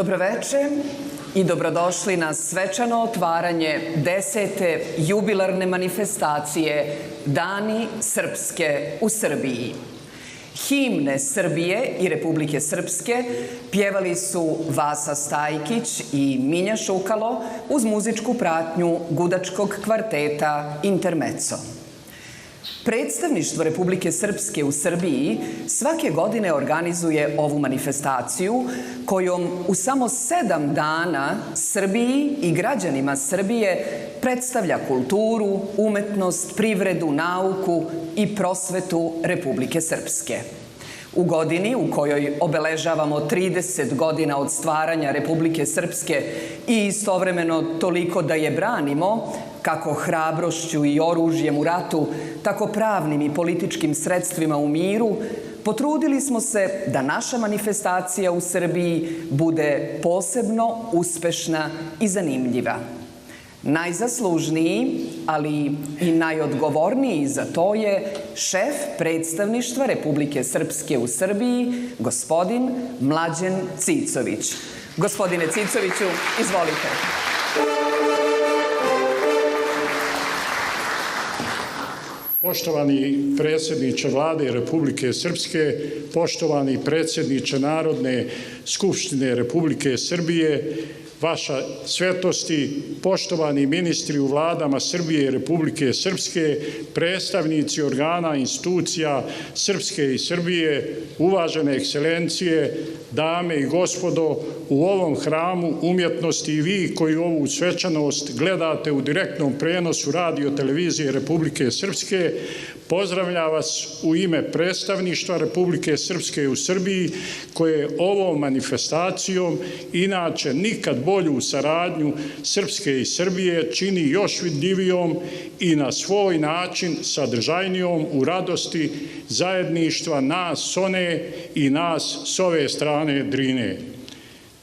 Dobroveče i dobrodošli na svečano otvaranje 10. jubilarne manifestacije Dani Srpske u Srbiji. Himne Srbije i Republike Srpske pjevali su Vasa Stajkić i Minja Šukalo uz muzičku pratnju gudačkog kvarteta Intermezzo. Predstavništvo Republike Srpske u Srbiji svake godine organizuje ovu manifestaciju kojom u samo 7 dana Srbiji i građanima Srbije predstavlja kulturu, umetnost, privredu, nauku i prosvetu Republike Srpske. U godini u kojoj obeležavamo 30 godina od stvaranja Republike Srpske i istovremeno toliko da je branimo, kako hrabrošću i oružjem u ratu, tako pravnim i političkim sredstvima u miru, potrudili smo se da naša manifestacija u Srbiji bude posebno uspešna i zanimljiva. Najzaslužniji, ali i najodgovorniji za to je šef predstavništva Republike Srpske u Srbiji, gospodin Mlađen Cicović. Gospodine Cicoviću, izvolite. Poštovani predsjedniče Vlade Republike Srpske, poštovani predsjedniče Narodne skupštine Republike Srbije, vaša svetosti, poštovani ministri u vladama Srbije i Republike Srpske, predstavnici organa, institucija Srpske i Srbije, uvažene ekscelencije, dame i gospodo, u ovom hramu umjetnosti i vi koji ovu svečanost gledate u direktnom prenosu radio televizije Republike Srpske, pozdravljam vas u ime predstavništva Republike Srpske u Srbiji koje ovom manifestacijom, inače nikad bolju saradnju Srpske i Srbije, čini još vidljivijom i na svoj način sadržajnijom u radosti zajedništva nas s one i nas s ove strane Drine.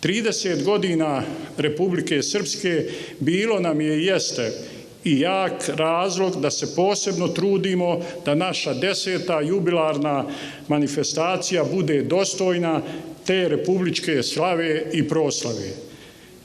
30 godina Republike Srpske bilo nam je i jeste i jak razlog da se posebno trudimo da naša 10. jubilarna manifestacija bude dostojna te republičke slave i proslave.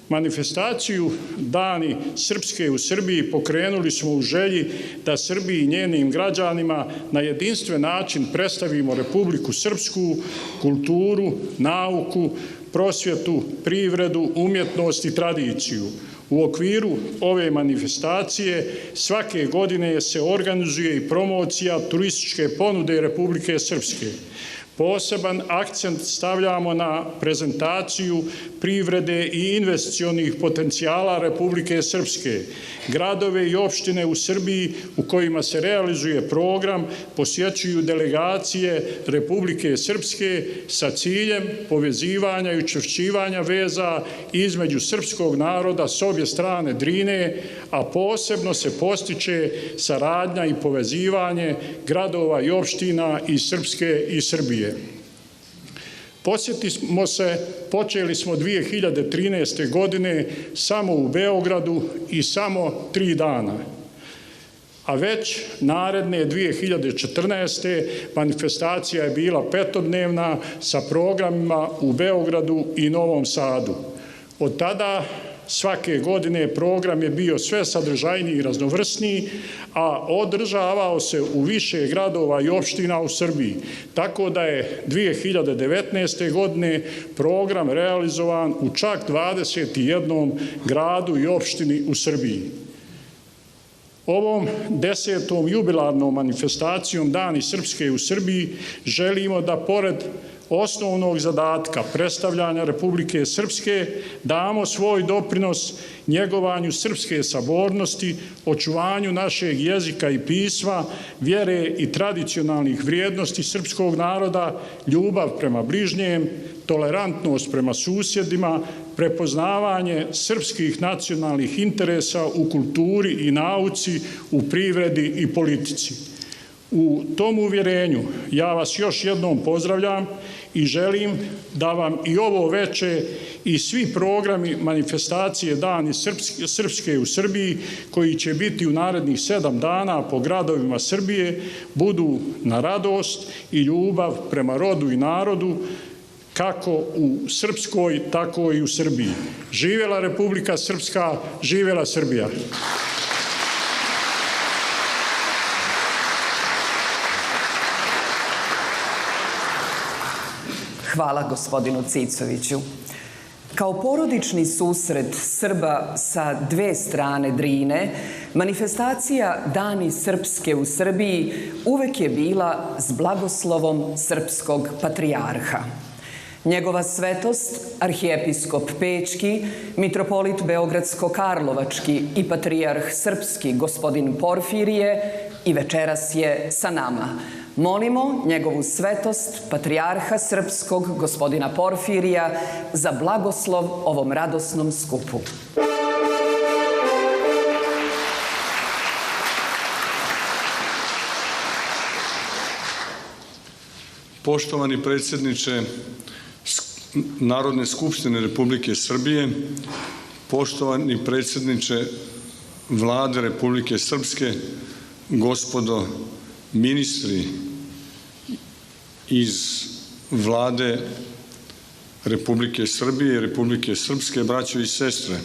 Manifestaciju Dani Srpske u Srbiji pokrenuli smo u želji da Srbiji i njenim građanima na jedinstven način predstavimo Republiku Srpsku, kulturu, nauku, prosvjetu, privredu, umjetnost i tradiciju. U okviru ove manifestacije svake godine se organizuje i promocija turističke ponude Republike Srpske. Poseban akcent stavljamo na prezentaciju privrede i investicionih potencijala Republike Srpske. Gradove i opštine u Srbiji u kojima se realizuje program posjećuju delegacije Republike Srpske sa ciljem povezivanja i učvršćivanja veza između srpskog naroda s obje strane Drine, a posebno se postiče saradnja i povezivanje gradova i opština iz Srpske i Srbije. Podsjetimo se, počeli smo 2013. godine samo u Beogradu i samo 3 dana, a već naredne 2014. manifestacija je bila 5-dnevna sa programima u Beogradu i Novom Sadu. Od tada svake godine program je bio sve sadržajniji i raznovrsniji, a održavao se u više gradova i opština u Srbiji, tako da je 2019. godine program realizovan u čak 21 gradu i opštini u Srbiji. Ovom 10. jubilarnom manifestacijom Dani Srpske u Srbiji želimo da pored osnovnog zadatka predstavljanja Republike Srpske damo svoj doprinos njegovanju srpske sabornosti, očuvanju našeg jezika i pisma, vjere i tradicionalnih vrijednosti srpskog naroda, ljubav prema bližnjem, tolerantnost prema susjedima, prepoznavanje srpskih nacionalnih interesa u kulturi i nauci, u privredi i politici. U tom uvjerenju ja vas još jednom pozdravljam i želim da vam i ovo veče i svi programi manifestacije Dani Srpske u Srbiji, koji će biti u narednih 7 dana po gradovima Srbije, budu na radost i ljubav prema rodu i narodu, kako u Srpskoj, tako i u Srbiji. Živjela Republika Srpska, živjela Srbija! Hvala gospodinu Cicoviću. Kao porodični susret Srba sa dve strane Drine, manifestacija Dani Srpske u Srbiji uvek je bila s blagoslovom srpskog patrijarha. Njegova svetost, arhijepiskop Pećki, mitropolit Beogradsko-Karlovački i patrijarh srpski gospodin Porfirije i večeras je sa nama. Molimo njegovu svetost, patrijarha srpskog gospodina Porfirija, za blagoslov ovom radosnom skupu. Poštovani predsjedniče Narodne skupštine Republike Srbije, poštovani predsjedniče Vlade Republike Srpske, gospodo ministri iz Vlade Republike Srbije i Republike Srpske, braćo i sestre,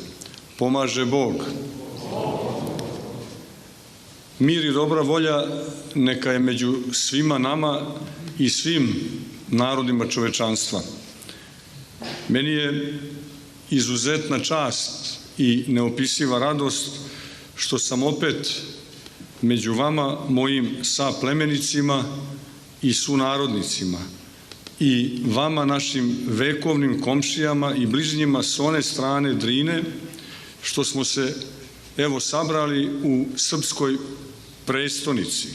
pomaže Bog. Mir i dobra volja neka je među svima nama i svim narodima čovečanstva. Meni je izuzetna čast i neopisiva radost što sam opet među vama, mojim saplemenicima i sunarodnicima, i vama, našim vekovnim komšijama i bližnjima s one strane Drine, što smo se evo sabrali u srpskoj prestonici,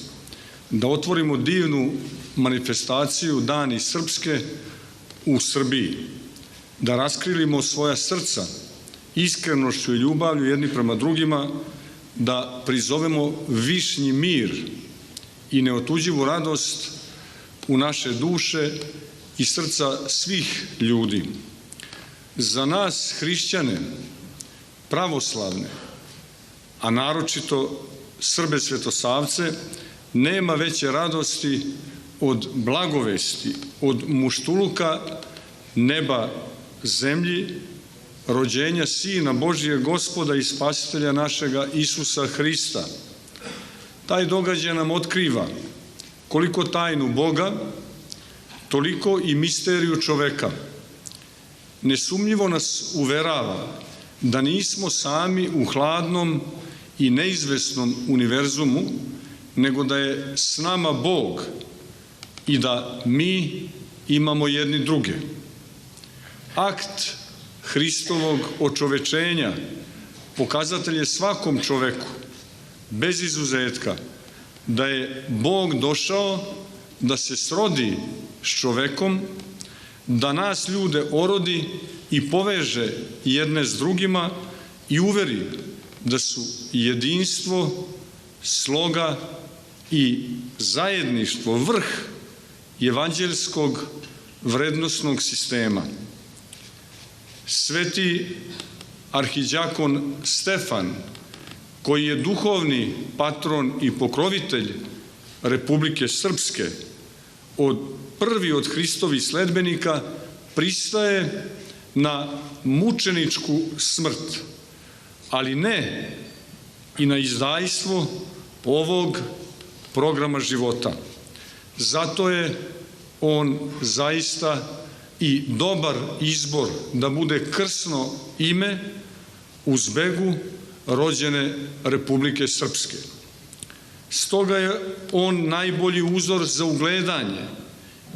da otvorimo divnu manifestaciju Dani Srpske u Srbiji, da raskrilimo svoja srca iskrenošću i ljubavlju jedni prema drugima, da prizovemo višnji mir i neotuđivu radost u naše duše i srca svih ljudi. Za nas, hrišćane, pravoslavne, a naročito Srbe svetosavce, nema veće radosti od blagovesti, od muštuluka neba zemlji, rođenja Sina Božijeg Gospoda i Spasitelja našega Isusa Hrista. Taj događaj nam otkriva koliko tajnu Boga, toliko i misteriju čoveka. Nesumnjivo nas uverava da nismo sami u hladnom i neizvesnom univerzumu, nego da je s nama Bog i da mi imamo jedni druge. Akt Hristovog očovečenja pokazatelj je svakom čoveku, bez izuzetka, da je Bog došao da se srodi s čovekom, da nas ljude orodi i poveže jedne s drugima i uveri da su jedinstvo, sloga i zajedništvo vrh evanđeljskog vrednosnog sistema. Sveti arhidjakon Stefan, koji je duhovni patron i pokrovitelj Republike Srpske, prvi od Hristovih sledbenika, pristaje na mučeničku smrt, ali ne i na izdajstvo ovog programa života. Zato je on zaista i dobar izbor da bude krsno ime u zbegu rođene Republike Srpske. Stoga je on najbolji uzor za ugledanje,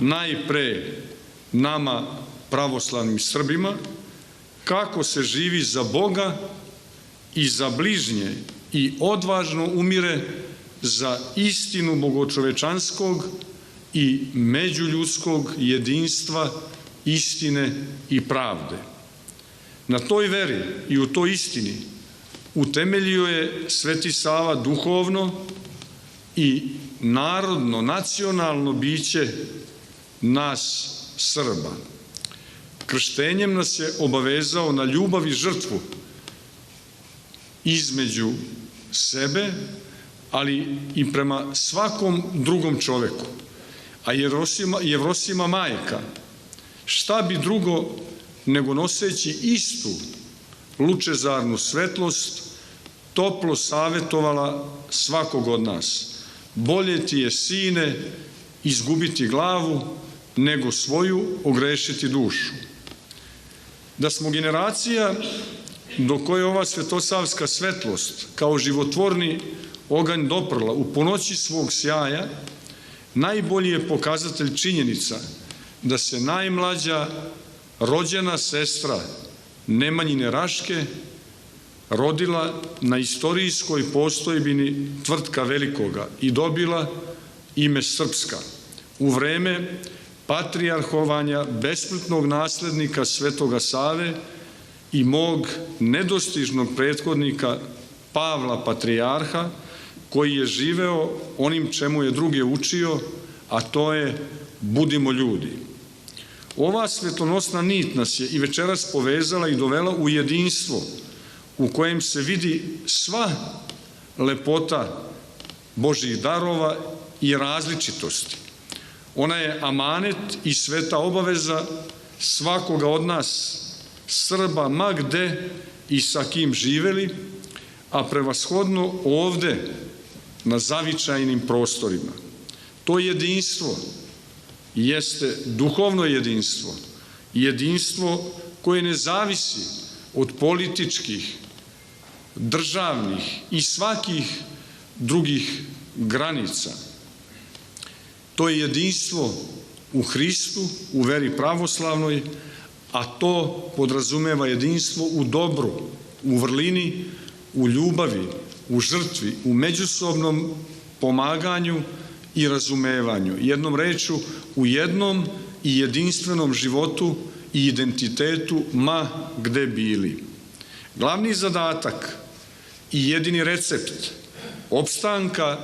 najpre nama pravoslavnim Srbima, kako se živi za Boga i za bližnje i odvažno umire za istinu bogočovečanskog i međuljudskog jedinstva, istine i pravde. Na toj veri i u toj istini utemeljio je Sveti Sava duhovno i narodno, nacionalno biće nas Srba. Krštenjem nas je obavezao na ljubav i žrtvu između sebe, ali i prema svakom drugom čoveku. A Jevrosima majka, šta bi drugo nego noseći istu lučezarnu svetlost, toplo savjetovala svakog od nas. Bolje ti je, sine, izgubiti glavu, nego svoju ogrešiti dušu. Da smo generacija do koje ova svetosavska svetlost kao životvorni oganj doprla u punoći svog sjaja, najbolji je pokazatelj činjenica da se najmlađa rođena sestra Nemanjine Raške rodila na istorijskoj postojbini Tvrtka Velikoga i dobila ime Srpska u vreme patrijarhovanja besmrtnog naslednika Svetoga Save i mog nedostižnog prethodnika Pavla Patrijarha, koji je živeo onim čemu je druge učio, a to je budimo ljudi. Ova svetonosna nit nas je i večeras povezala i dovela u jedinstvo u kojem se vidi sva lepota Božjih darova i različitosti. Ona je amanet i sveta obaveza svakoga od nas Srba, ma gde i sa kim živeli, a prevashodno ovde na zavičajnim prostorima. To jedinstvo jeste duhovno jedinstvo, jedinstvo koje ne zavisi od političkih, državnih i svakih drugih granica. To je jedinstvo u Hristu, u veri pravoslavnoj, a to podrazumeva jedinstvo u dobru, u vrlini, u ljubavi, u žrtvi, u međusobnom pomaganju i razumevanju. Jednom rečju, u jednom i jedinstvenom životu i identitetu, ma gde bili. Glavni zadatak i jedini recept opstanka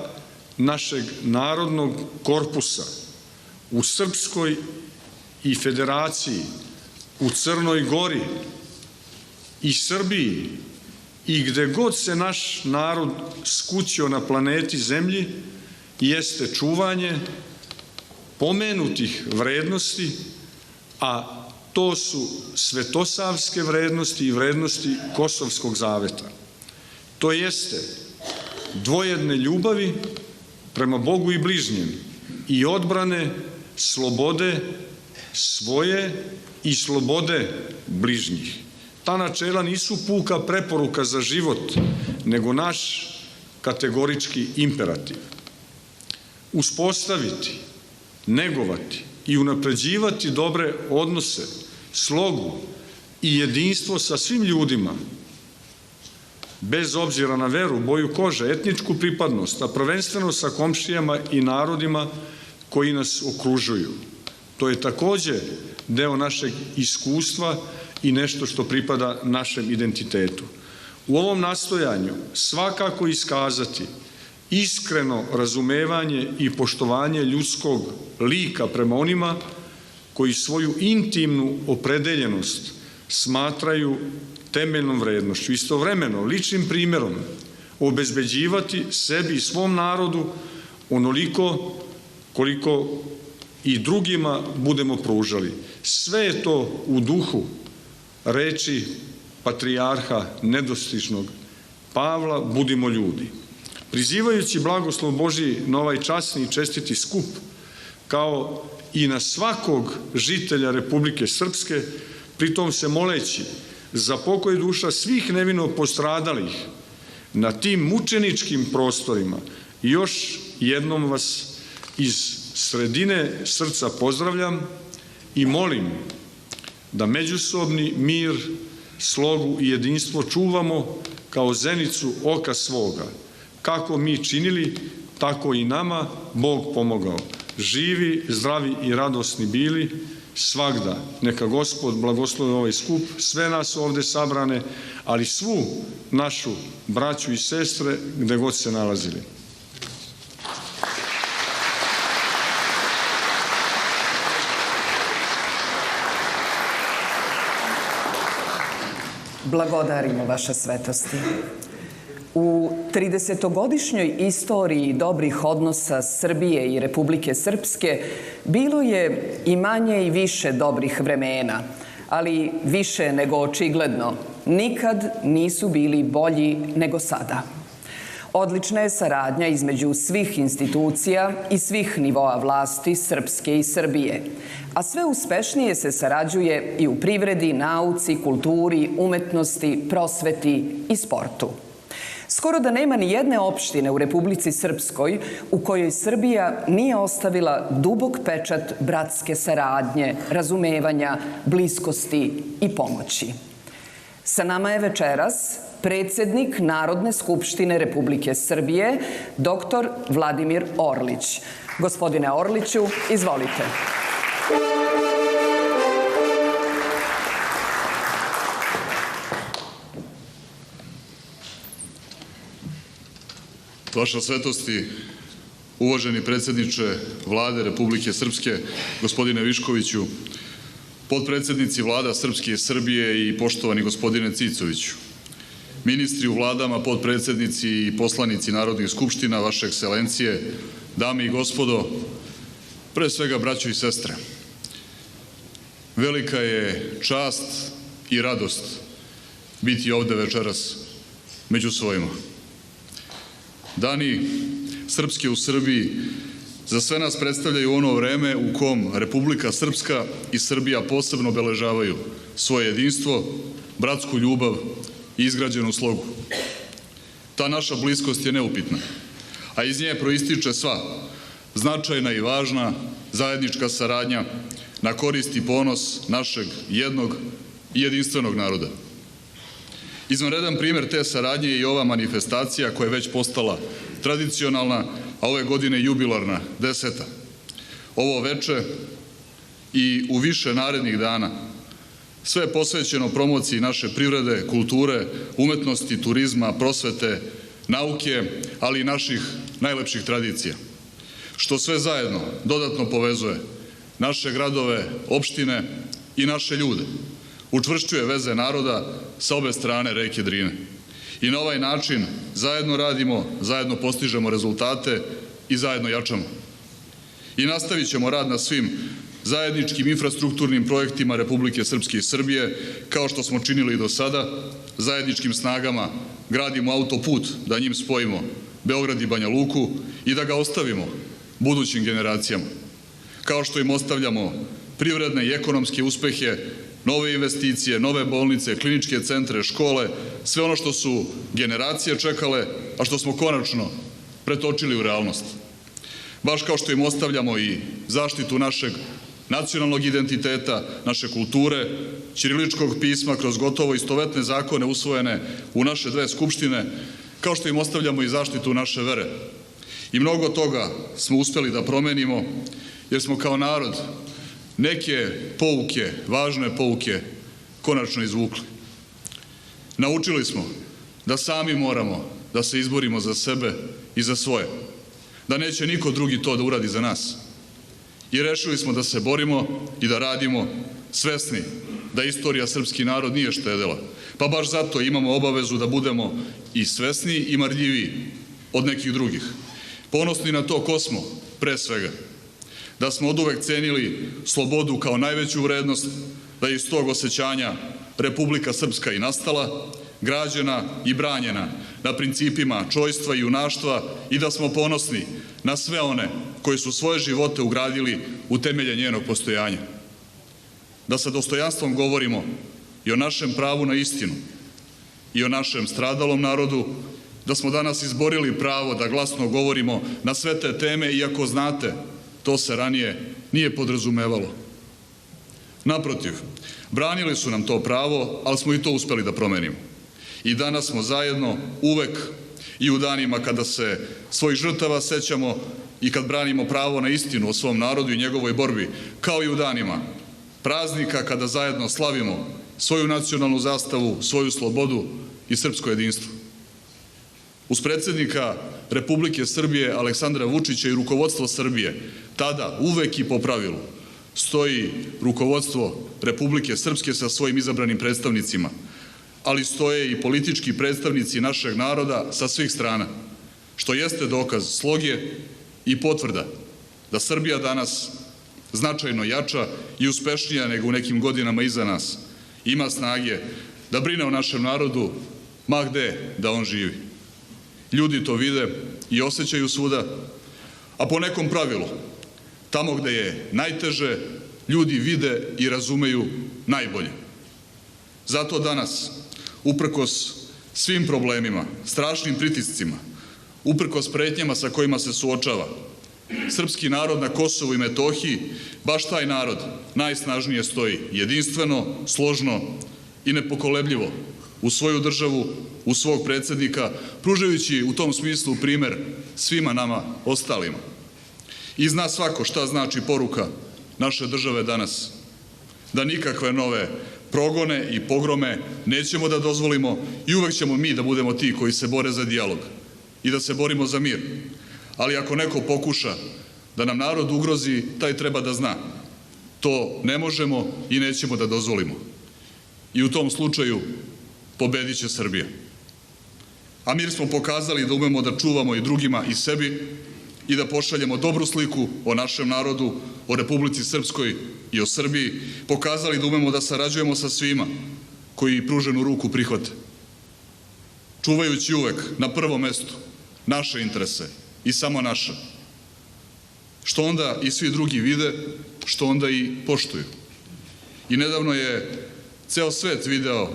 našeg narodnog korpusa u Srpskoj i Federaciji, u Crnoj Gori i Srbiji i gde god se naš narod skućio na planeti Zemlji, jeste čuvanje pomenutih vrednosti, a to su svetosavske vrednosti i vrednosti Kosovskog zaveta. To jeste dvojedne ljubavi prema Bogu i bližnjem i odbrane slobode svoje i slobode bližnjih. Ta načela nisu puka preporuka za život, nego naš kategorički imperativ. Uspostaviti, negovati i unapređivati dobre odnose, slogu i jedinstvo sa svim ljudima, bez obzira na veru, boju kože, etničku pripadnost, a prvenstveno sa komšijama i narodima koji nas okružuju. To je takođe deo našeg iskustva i nešto što pripada našem identitetu. U ovom nastojanju svakako iskazati iskreno razumevanje i poštovanje ljudskog lika prema onima koji svoju intimnu opredeljenost smatraju temeljnom vrednošću. Istovremeno, ličnim primjerom obezbeđivati sebi i svom narodu onoliko koliko i drugima budemo pružali. Sve je to u duhu reči patrijarha nedostižnog Pavla, budimo ljudi. Prizivajući blagoslov Božji na ovaj časni i čestiti skup, kao i na svakog žitelja Republike Srpske, pritom se moleći za pokoj duša svih nevino postradalih na tim mučeničkim prostorima, još jednom vas iz sredine srca pozdravljam i molim da međusobni mir, slogu i jedinstvo čuvamo kao zenicu oka svoga. Kako mi činili, tako i nama Bog pomogao. Živi, zdravi i radosni bili svagda. Neka Gospod blagoslovi ovaj skup, sve nas ovde sabrane, ali svu našu braću i sestre gde god se nalazili. Blagodarimo vaša svetosti. U 30-godišnjoj istoriji dobrih odnosa Srbije i Republike Srpske bilo je i manje i više dobrih vremena, ali više nego očigledno, nikad nisu bili bolji nego sada. Odlična je saradnja između svih institucija i svih nivoa vlasti Srpske i Srbije, a sve uspešnije se sarađuje i u privredi, nauci, kulturi, umetnosti, prosveti i sportu. Skoro da nema ni jedne opštine u Republici Srpskoj u kojoj Srbija nije ostavila dubok pečat bratske saradnje, razumevanja, bliskosti i pomoći. Sa nama je večeras predsednik Narodne skupštine Republike Srbije, dr. Vladimir Orlić. Gospodine Orliću, izvolite. Vaša svetosti, uvaženi predsjedniče Vlade Republike Srpske, gospodine Viškoviću, potpredsjednici Vlada Srpske i Srbije i poštovani gospodine Cicoviću, ministri u vladama, potpredsjednici i poslanici Narodnih skupština, vaše ekscelencije, dame i gospodo, pre svega braćo i sestre, velika je čast i radost biti ovde večeras među svojima. Dani Srpske u Srbiji za sve nas predstavljaju ono vreme u kom Republika Srpska i Srbija posebno obeležavaju svoje jedinstvo, bratsku ljubav i izgrađenu slogu. Ta naša bliskost je neupitna, a iz nje proističe sva značajna i važna zajednička saradnja na korist i ponos našeg jednog i jedinstvenog naroda. Izvanredan primjer te saradnje je i ova manifestacija koja je već postala tradicionalna, a ove godine jubilarna, 10. Ovo veče i u više narednih dana sve je posvećeno promociji naše privrede, kulture, umetnosti, turizma, prosvete, nauke, ali i naših najlepših tradicija. Što sve zajedno dodatno povezuje naše gradove, opštine i naše ljude. Učvršćuje veze naroda sa obe strane reke Drine. I na ovaj način zajedno radimo, zajedno postižemo rezultate i zajedno jačamo. I nastavit ćemo rad na svim zajedničkim infrastrukturnim projektima Republike Srpske i Srbije, kao što smo činili do sada, zajedničkim snagama gradimo autoput da njim spojimo Beograd i Banja Luku i da ga ostavimo budućim generacijama, kao što im ostavljamo privredne i ekonomske uspehe, nove investicije, nove bolnice, kliničke centre, škole, sve ono što su generacije čekale, a što smo konačno pretočili u realnost. Baš kao što im ostavljamo i zaštitu našeg nacionalnog identiteta, naše kulture, ćiriličkog pisma kroz gotovo istovetne zakone usvojene u naše dve skupštine, kao što im ostavljamo i zaštitu naše vere. I mnogo toga smo uspeli da promenimo, jer smo kao narod neke pouke, važne pouke, konačno izvukli. Naučili smo da sami moramo da se izborimo za sebe i za svoje, da neće niko drugi to da uradi za nas. I rešili smo da se borimo i da radimo svesni da istorija srpski narod nije štedela. Pa baš zato imamo obavezu da budemo i svesni i marljiviji od nekih drugih. Ponosni na to ko smo, pre svega. Da smo oduvek cenili slobodu kao najveću vrednost, da je iz tog osjećanja Republika Srpska i nastala, građena i branjena na principima čojstva i junaštva i da smo ponosni na sve one koji su svoje živote ugradili u temelje njenog postojanja. Da sa dostojanstvom govorimo i o našem pravu na istinu i o našem stradalom narodu, da smo danas izborili pravo da glasno govorimo na sve te teme, iako znate, to se ranije nije podrazumevalo. Naprotiv, branili su nam to pravo, ali smo i to uspeli da promenimo. I danas smo zajedno uvek i u danima kada se svojih žrtava sećamo i kad branimo pravo na istinu o svom narodu i njegovoj borbi, kao i u danima praznika kada zajedno slavimo svoju nacionalnu zastavu, svoju slobodu i srpsko jedinstvo. Uz predsjednika Republike Srbije Aleksandra Vučića i rukovodstvo Srbije, tada uvek i po pravilu, stoji rukovodstvo Republike Srpske sa svojim izabranim predstavnicima, ali stoje i politički predstavnici našeg naroda sa svih strana, što jeste dokaz sloge i potvrda da Srbija danas značajno jača i uspešnija nego u nekim godinama iza nas, ima snage da brine o našem narodu, ma gde da on živi. Ljudi to vide i osjećaju svuda, a po nekom pravilu, tamo gde je najteže, ljudi vide i razumeju najbolje. Zato danas, uprkos svim problemima, strašnim pritiscima, uprkos pretnjama sa kojima se suočava, srpski narod na Kosovu i Metohiji, baš taj narod najsnažnije stoji jedinstveno, složno i nepokolebljivo u svoju državu, u svog predsjednika, pružajući u tom smislu primer svima nama ostalima. I zna svako šta znači poruka naše države danas, da nikakve nove progone i pogrome nećemo da dozvolimo i uvek ćemo mi da budemo ti koji se bore za dijalog i da se borimo za mir. Ali ako neko pokuša da nam narod ugrozi, taj treba da zna. To ne možemo i nećemo da dozvolimo. I u tom slučaju pobedit će Srbija. A mir smo pokazali da umemo da čuvamo i drugima i sebi i da pošaljemo dobru sliku o našem narodu, o Republici Srpskoj i o Srbiji, pokazali da umemo da sarađujemo sa svima koji pruženu ruku prihvate, čuvajući uvek na prvom mestu naše interese i samo naše, što onda i svi drugi vide, što onda i poštuju. I nedavno je ceo svet video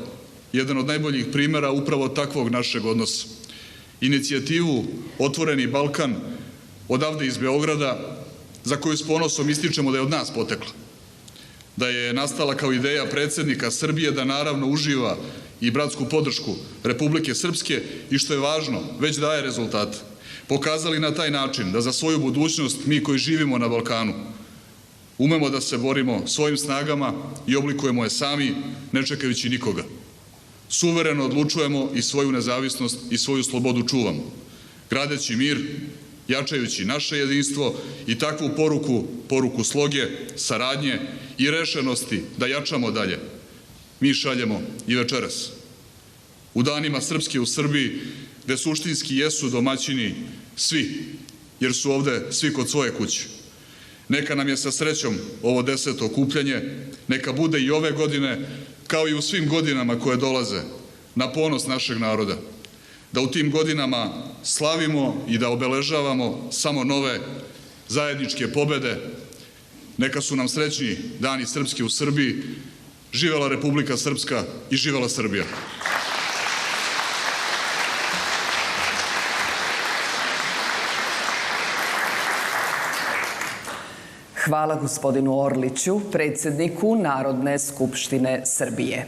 jedan od najboljih primera upravo takvog našeg odnosa. Inicijativu Otvoreni Balkan odavde iz Beograda, za koju s ponosom ističemo da je od nas potekla, da je nastala kao ideja predsjednika Srbije, da naravno uživa i bratsku podršku Republike Srpske i što je važno, već daje rezultate. Pokazali na taj način da za svoju budućnost mi koji živimo na Balkanu umemo da se borimo svojim snagama i oblikujemo je sami, ne čekajući nikoga. Suvereno odlučujemo i svoju nezavisnost i svoju slobodu čuvamo, gradeći mir, jačajući naše jedinstvo i takvu poruku sloge, saradnje i rešenosti da jačamo dalje, mi šaljemo i večeras. U danima Srpske u Srbiji, gde suštinski jesu domaćini svi, jer su ovde svi kod svoje kuće, Neka nam je sa srećom ovo 10. okupljanje, neka bude i ove godine, kao i u svim godinama koje dolaze, na ponos našeg naroda. Da u tim godinama slavimo i da obeležavamo samo nove zajedničke pobede. Neka su nam srećni dani srpski u Srbiji. Živela Republika Srpska i živela Srbija. Hvala gospodinu Orliću, predsjedniku Narodne skupštine Srbije.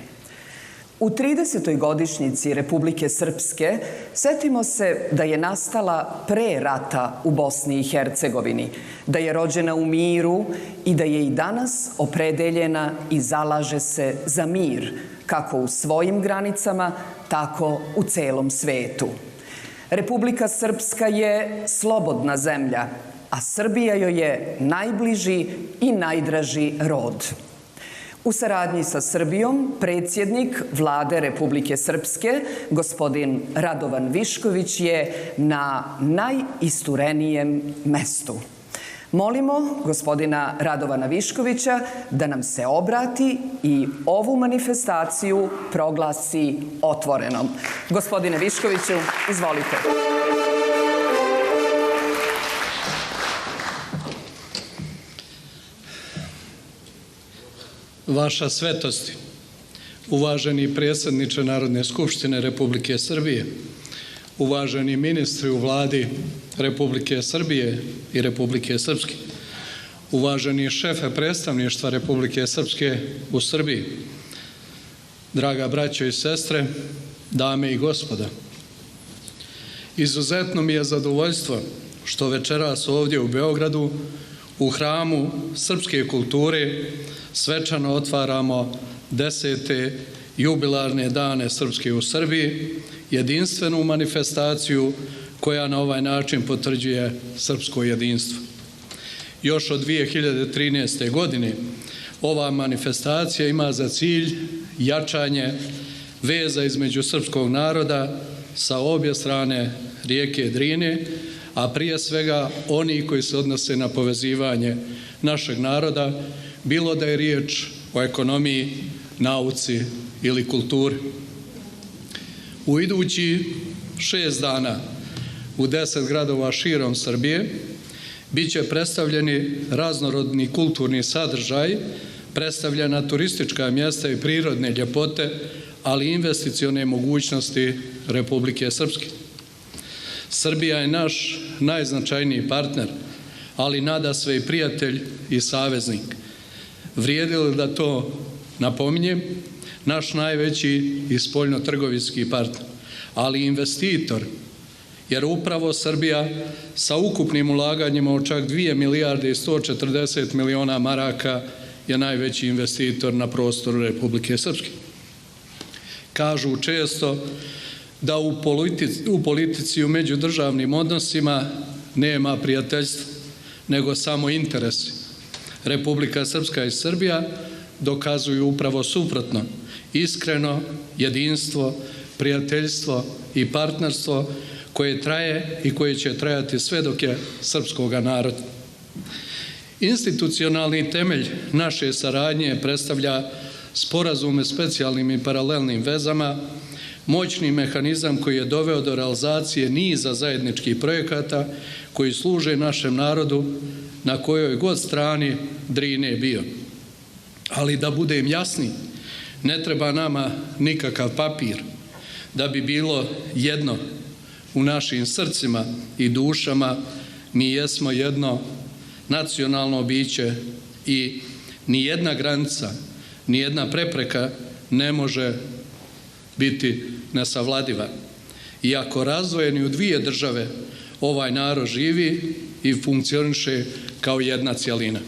U 30. godišnjici Republike Srpske setimo se da je nastala pre rata u Bosni i Hercegovini, da je rođena u miru i da je i danas opredeljena i zalaže se za mir, kako u svojim granicama, tako u celom svetu. Republika Srpska je slobodna zemlja, a Srbija joj je najbliži i najdraži rod. U saradnji sa Srbijom, predsjednik Vlade Republike Srpske, gospodin Radovan Višković, je na najisturenijem mestu. Molimo gospodina Radovana Viškovića da nam se obrati i ovu manifestaciju proglasi otvorenom. Gospodine Viškoviću, izvolite. Vaša svetosti, uvaženi predsjedniče Narodne skupštine Republike Srbije, uvaženi ministri u Vladi Republike Srbije i Republike Srpske, uvaženi šefe predstavništva Republike Srpske u Srbiji, draga braćo i sestre, dame i gospoda. Izuzetno mi je zadovoljstvo što večeras ovdje u Beogradu u hramu srpske kulture svečano otvaramo 10. jubilarne dane Srpske u Srbiji, jedinstvenu manifestaciju koja na ovaj način potvrđuje srpsko jedinstvo. Još od 2013. godine ova manifestacija ima za cilj jačanje veza između srpskog naroda sa obje strane rijeke Drine, a prije svega oni koji se odnose na povezivanje našeg naroda, bilo da je riječ o ekonomiji, nauci ili kulturi. U idući 6 dana u 10 gradova širom Srbije bit će predstavljeni raznorodni kulturni sadržaj, predstavljena turistička mjesta i prirodne ljepote, ali i investicione mogućnosti Republike Srpske. Srbija je naš najznačajniji partner, ali nadasve i prijatelj i saveznik. Vrijedi li da to napominjem? Naš najveći i spoljno-trgovinski partner, ali i investitor, jer upravo Srbija sa ukupnim ulaganjima od čak 2 milijarde i 140 miliona maraka je najveći investitor na prostoru Republike Srpske. Kažu često da u politici u međudržavnim odnosima nema prijateljstva, nego samo interesi. Republika Srpska i Srbija dokazuju upravo suprotno, iskreno jedinstvo, prijateljstvo i partnerstvo koje traje i koje će trajati sve dok je srpskoga naroda. Institucionalni temelj naše saradnje predstavlja sporazume specijalnim i paralelnim vezama, moćni mehanizam koji je doveo do realizacije niza zajedničkih projekata koji služe našem narodu na kojoj god strani Drine bio. Ali da budem jasni, ne treba nama nikakav papir da bi bilo jedno u našim srcima i dušama. Mi jesmo jedno nacionalno biće i ni jedna granica, ni jedna prepreka ne može biti nesavladiva. Iako razdvojeni u dvije države, ovaj narod živi i funkcioniše kao jedna cjelina.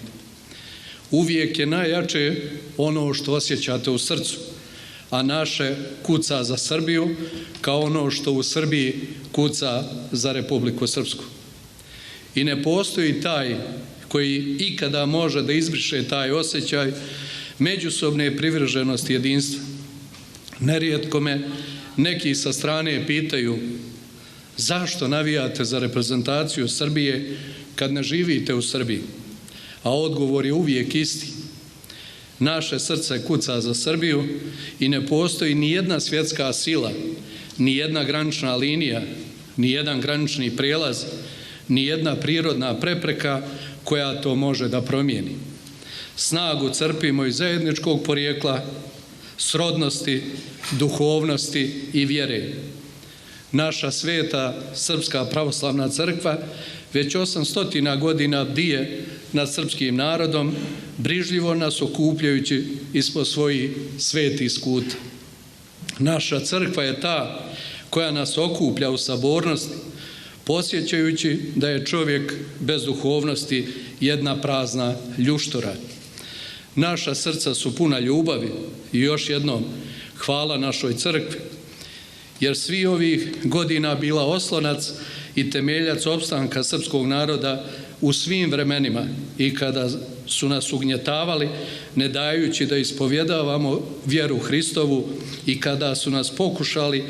Uvijek je najjače ono što osjećate u srcu, a naše kuca za Srbiju kao ono što u Srbiji kuca za Republiku Srpsku. I ne postoji taj koji ikada može da izbriše taj osjećaj međusobne privrženosti jedinstva. Nerijetko me neki sa strane pitaju zašto navijate za reprezentaciju Srbije kad ne živite u Srbiji. a odgovor je uvijek isti. Naše srce kuca za Srbiju i ne postoji ni jedna svjetska sila, ni jedna granična linija, ni jedan granični prijelaz, ni jedna prirodna prepreka koja to može da promijeni. Snagu crpimo iz zajedničkog porijekla, srodnosti, duhovnosti i vjere. Naša sveta Srpska pravoslavna crkva već 800 godina bdije nad srpskim narodom, brižljivo nas okupljajući ispod svojih svetih skuta. Naša crkva je ta koja nas okuplja u sabornosti, podsjećajući da je čovjek bez duhovnosti jedna prazna ljuštura. Naša srca su puna ljubavi i još jednom hvala našoj crkvi, jer svi ovih godina bila oslonac i temeljac opstanka srpskog naroda u svim vremenima i kada su nas ugnjetavali, ne dajući da ispovjedavamo vjeru Hristovu i kada su nas pokušali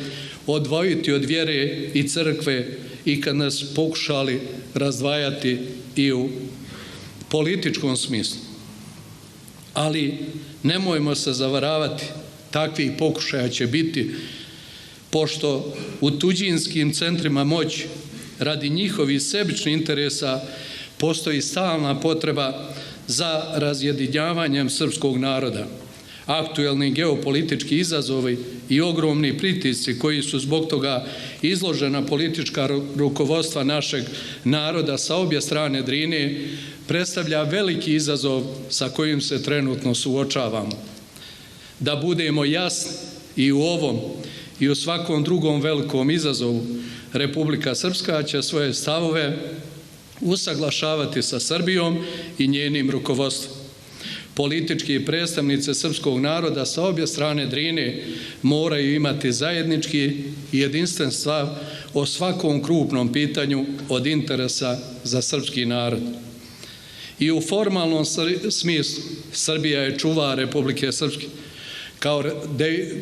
odvojiti od vjere i crkve i kad nas pokušali razdvajati i u političkom smislu. Ali nemojmo se zavaravati, takvih pokušaja će biti, pošto u tuđinskim centrima moći radi njihovih sebičnih interesa postoji stalna potreba za razjedinjavanjem srpskog naroda. Aktuelni geopolitički izazovi i ogromni pritisci koji su zbog toga izložena politička rukovodstva našeg naroda sa obje strane Drine predstavlja veliki izazov sa kojim se trenutno suočavamo. Da budemo jasni i u ovom i u svakom drugom velikom izazovu, Republika Srpska će svoje stavove usaglašavati sa Srbijom i njenim rukovodstvom. Politički predstavnici srpskog naroda sa obje strane Drine moraju imati zajednički i jedinstven stav o svakom krupnom pitanju od interesa za srpski narod. I u formalnom smislu Srbija je čuvar Republike Srpske.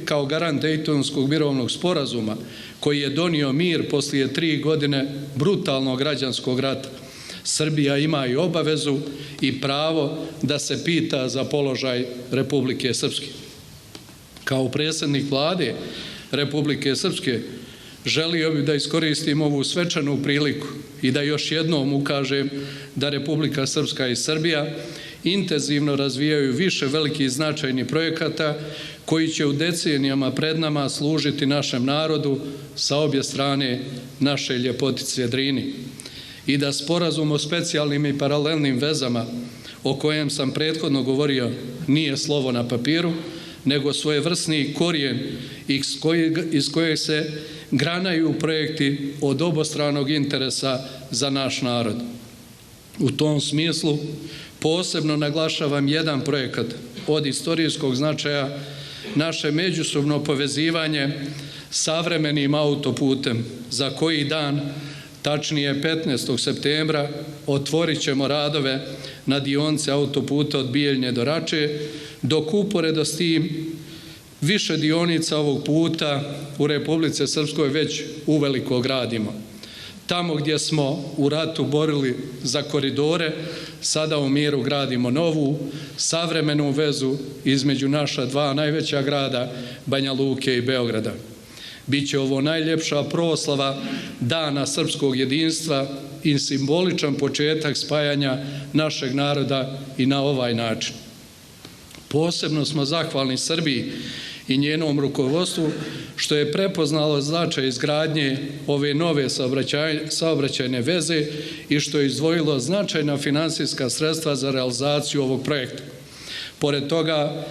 Kao garant Dejtonskog mirovnog sporazuma koji je donio mir poslije 3 godine brutalnog građanskog rata, Srbija ima i obavezu i pravo da se pita za položaj Republike Srpske. Kao predsjednik Vlade Republike Srpske želio bih da iskoristim ovu svečanu priliku i da još jednom ukažem da Republika Srpska i Srbija intenzivno razvijaju više velikih značajnih projekata koji će u decenijama pred nama služiti našem narodu sa obje strane naše ljepotice Drini. I da sporazum o specijalnim i paralelnim vezama o kojem sam prethodno govorio nije slovo na papiru, nego svojevrsni korijen iz kojeg se granaju projekti od obostranog interesa za naš narod. U tom smislu posebno naglašavam jedan projekat od istorijskog značaja, naše međusobno povezivanje savremenim autoputem za koji dan, tačnije 15. septembra, otvorit ćemo radove na dionici autoputa od Bijeljne do Rače, dok uporedo s tim više dionica ovog puta u Republici Srpskoj već uveliko gradimo. Tamo gdje smo u ratu borili za koridore, sada u miru gradimo novu, savremenu vezu između naša dva najveća grada, Banja Luke i Beograda. Biće ovo najljepša proslava Dana srpskog jedinstva i simboličan početak spajanja našeg naroda i na ovaj način. Posebno smo zahvalni Srbiji i njenom rukovodstvu što je prepoznalo značaj izgradnje ove nove saobraćajne veze i što je izdvojilo značajna finansijska sredstva za realizaciju ovog projekta. Pored toga,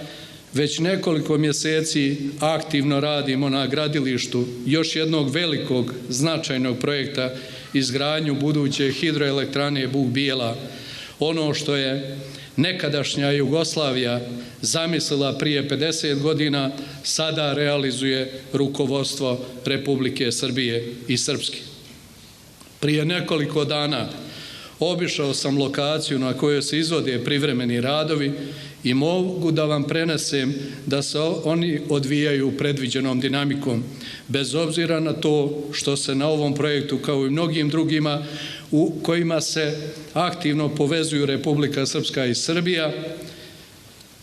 već nekoliko mjeseci aktivno radimo na gradilištu još jednog velikog značajnog projekta izgradnju buduće hidroelektrane Buk Bijela, ono što je nekadašnja Jugoslavija zamislila prije 50 godina, sada realizuje rukovodstvo Republike Srbije i Srpske. Prije nekoliko dana obišao sam lokaciju na kojoj se izvode privremeni radovi i mogu da vam prenesem da se oni odvijaju predviđenom dinamikom, bez obzira na to što se na ovom projektu, kao i mnogim drugima, u kojima se aktivno povezuju Republika Srpska i Srbija,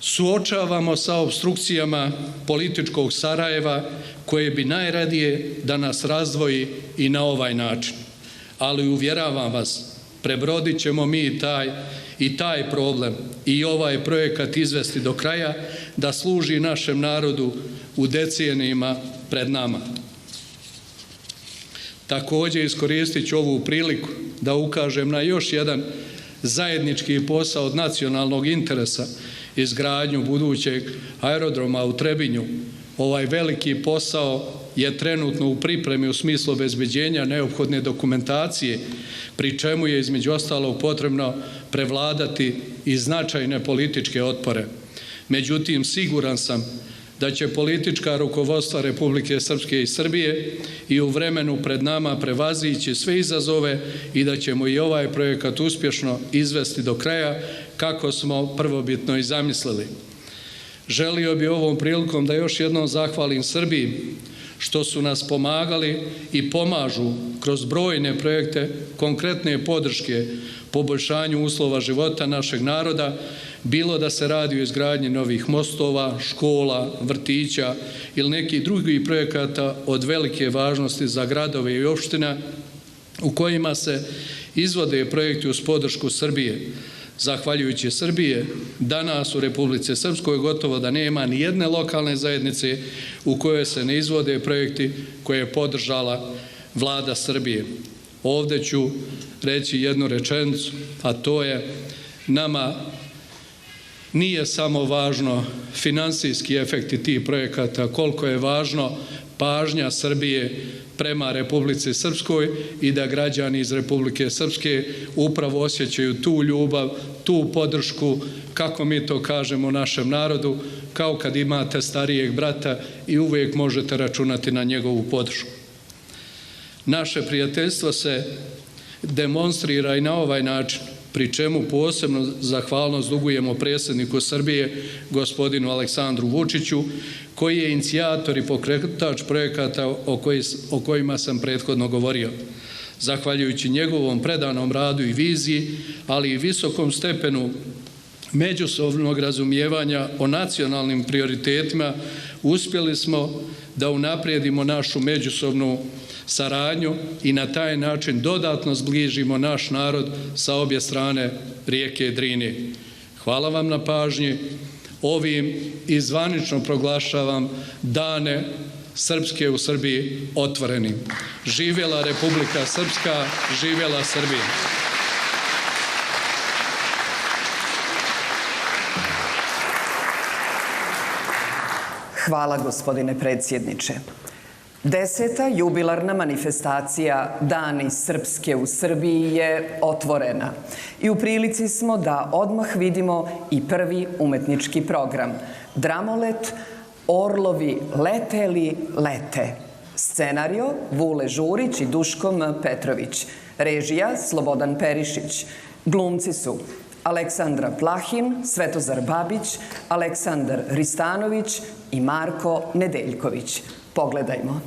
suočavamo sa opstrukcijama političkog Sarajeva koje bi najradije da nas razdvoji i na ovaj način. Ali uvjeravam vas, prebrodit ćemo mi i taj problem i ovaj projekat izvesti do kraja da služi našem narodu u decenijima pred nama. Također iskoristit ću ovu priliku da ukažem na još jedan zajednički posao od nacionalnog interesa, izgradnju budućeg aerodroma u Trebinju. Ovaj veliki posao je trenutno u pripremi u smislu obezbeđenja neophodne dokumentacije, pri čemu je između ostalog potrebno prevladati i značajne političke otpore. Međutim, siguran sam da će politička rukovodstva Republike Srpske i Srbije i u vremenu pred nama prevazići sve izazove i da ćemo i ovaj projekat uspješno izvesti do kraja kako smo prvobitno i zamislili. Želio bih ovom prilikom da još jednom zahvalim Srbiji što su nas pomagali i pomažu kroz brojne projekte konkretne podrške poboljšanju uslova života našeg naroda, bilo da se radi o izgradnji novih mostova, škola, vrtića ili nekih drugih projekata od velike važnosti za gradove i opština u kojima se izvode projekti uz podršku Srbije. Zahvaljujući Srbije, danas u Republici Srpskoj gotovo da nema ni jedne lokalne zajednice u kojoj se ne izvode projekti koje je podržala Vlada Srbije. Ovdje ću reći jednu rečenicu, a to je: nama nije samo važno finansijski efekti tih projekata, koliko je važno pažnja Srbije prema Republici Srpskoj i da građani iz Republike Srpske upravo osjećaju tu ljubav, tu podršku, kako mi to kažemo našem narodu, kao kad imate starijeg brata i uvijek možete računati na njegovu podršku. Naše prijateljstvo se demonstrira i na ovaj način, pri čemu posebno zahvalnost dugujemo predsjedniku Srbije, gospodinu Aleksandru Vučiću, koji je inicijator i pokretač projekata o kojima sam prethodno govorio. Zahvaljujući njegovom predanom radu i viziji, ali i visokom stepenu međusobnog razumijevanja o nacionalnim prioritetima, uspjeli smo da unaprijedimo našu međusobnu saradnju i na taj način dodatno zbližimo naš narod sa obje strane rijeke Drine. Hvala vam na pažnji. Ovim i zvanično proglašavam Dane Srpske u Srbiji otvorenim. Živjela Republika Srpska, živjela Srbija. Hvala, gospodine predsjedniče. 10. jubilarna manifestacija Dani Srpske u Srbiji je otvorena i u prilici smo da odmah vidimo i prvi umetnički program. Dramolet Orlovi leteli lete. Scenario Vule Žurić i Duško M. Petrović. Režija Slobodan Perišić. Glumci su Aleksandra Plahin, Svetozar Babić, Aleksandar Ristanović i Marko Nedeljković. Pogledajmo.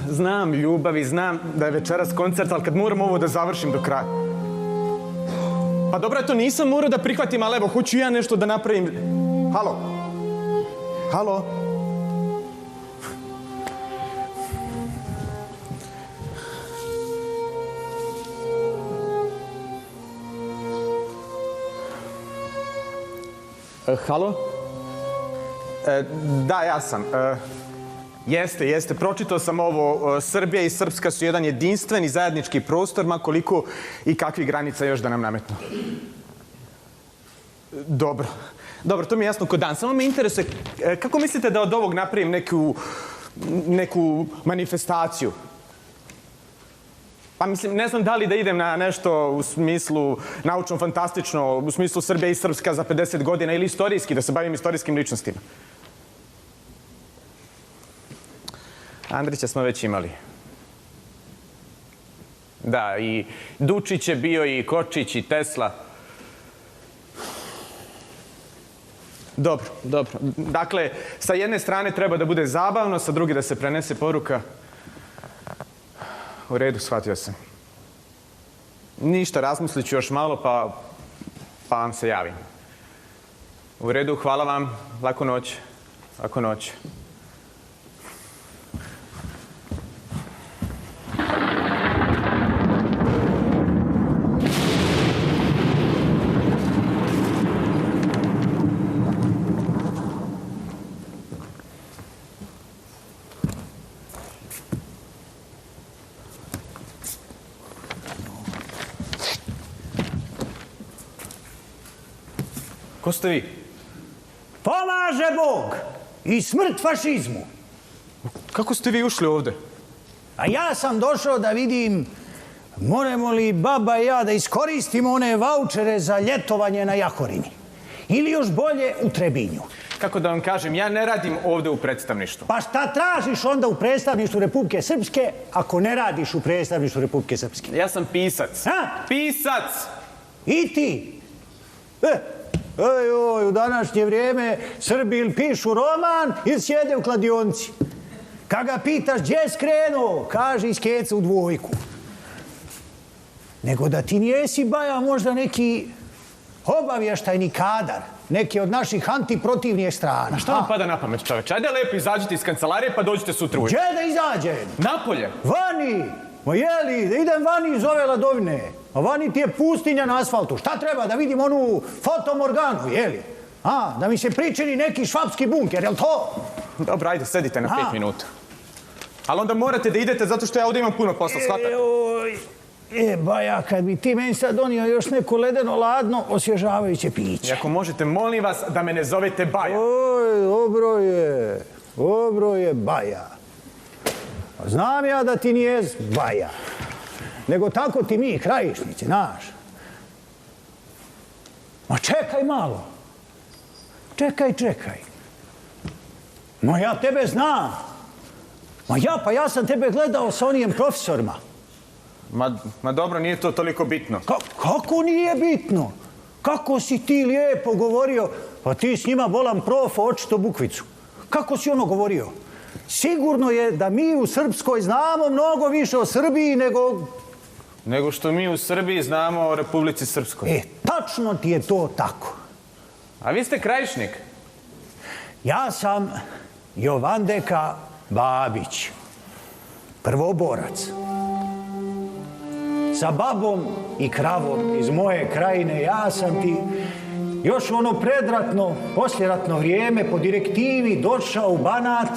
Znam ljubav i znam da je večeras koncert, ali kad moram ovo da završim do kraja. Pa dobro, to nisam morao da prihvatim, ali evo, hoću ja nešto da napravim. Halo? Halo? Halo? Da, ja sam. Jeste. Pročitao sam ovo. Srbija i Srpska su jedan jedinstveni zajednički prostor, ma koliko i kakvih granica još da nam nametnu. Dobro, to mi je jasno ko dan. Samo me interesuje, kako mislite da od ovog napravim neku manifestaciju? Pa mislim, ne znam da li da idem na nešto u smislu naučno-fantastično, u smislu Srbija i Srpska za 50 godina ili istorijski, da se bavim istorijskim ličnostima. Andrića smo već imali. Da, i Dučić je bio, i Kočić, i Tesla. Dobro. Dakle, sa jedne strane treba da bude zabavno, sa druge da se prenese poruka. U redu, shvatio sam. Ništa, razmislit ću još malo, pa vam se javim. U redu, hvala vam. Laku noć. Ko ste vi? Pomaže Bog i smrt fašizmu. Kako ste vi ušli ovde? A ja sam došao da vidim moramo li baba i ja da iskoristimo one vaučere za ljetovanje na Jahorini. Ili još bolje u Trebinju. Kako da vam kažem, ja ne radim ovde u predstavništvu. Pa šta tražiš onda u predstavništvu Republike Srpske ako ne radiš u predstavništvu Republike Srpske? Ja sam pisac. Pisac! I ti? U današnje vrijeme Srbi ili pišu roman ili sjede u kladionici. Kad ga pitaš gdje je skrenuo, kaže iz keca u dvojku. Nego da ti nijesi baja možda neki obavještajni kadar, neki od naših antiprotivnih strana. A šta vam pada na pamet, čoveče? Ajde lepo izađite iz kancelarije pa dođite sutra ujutro. Gdje da izađem? Napolje. Vani! Ma jeli, da idem vani iz ove ladovine. A vani ti je pustinja na asfaltu. Šta treba, da vidim onu fotomorganu, jeli? Da mi se pričini neki švapski bunker, jel to? Dobro, ajde, sedite na 5 minuta. Ali onda morate da idete zato što ja ovdje imam puno posla, shvatate? Baja, kad bi ti meni sad donio još neko ledeno, ladno, osvježavajuće piće. I ako možete, molim vas da me ne zovete Baja. Dobro je Baja. Znam ja da ti nije Baja. Nego tako ti mi, krajišnici, znaš. Ma čekaj malo. Čekaj. Ma ja tebe znam. Ja sam tebe gledao sa onim profesorima. Ma dobro, nije to toliko bitno. Kako nije bitno? Kako si ti lijepo govorio? Pa ti s njima bolan prof, očito bukvicu. Kako si ono govorio? Sigurno je da mi u Srpskoj znamo mnogo više o Srbiji nego... Nego što mi u Srbiji znamo o Republici Srpskoj. Tačno ti je to tako. A vi ste krajišnik? Ja sam Jovandeka Babić, prvoborac. Sa babom i kravom iz moje krajine ja sam ti još ono predratno, posljeratno vrijeme po direktivi došao u Banat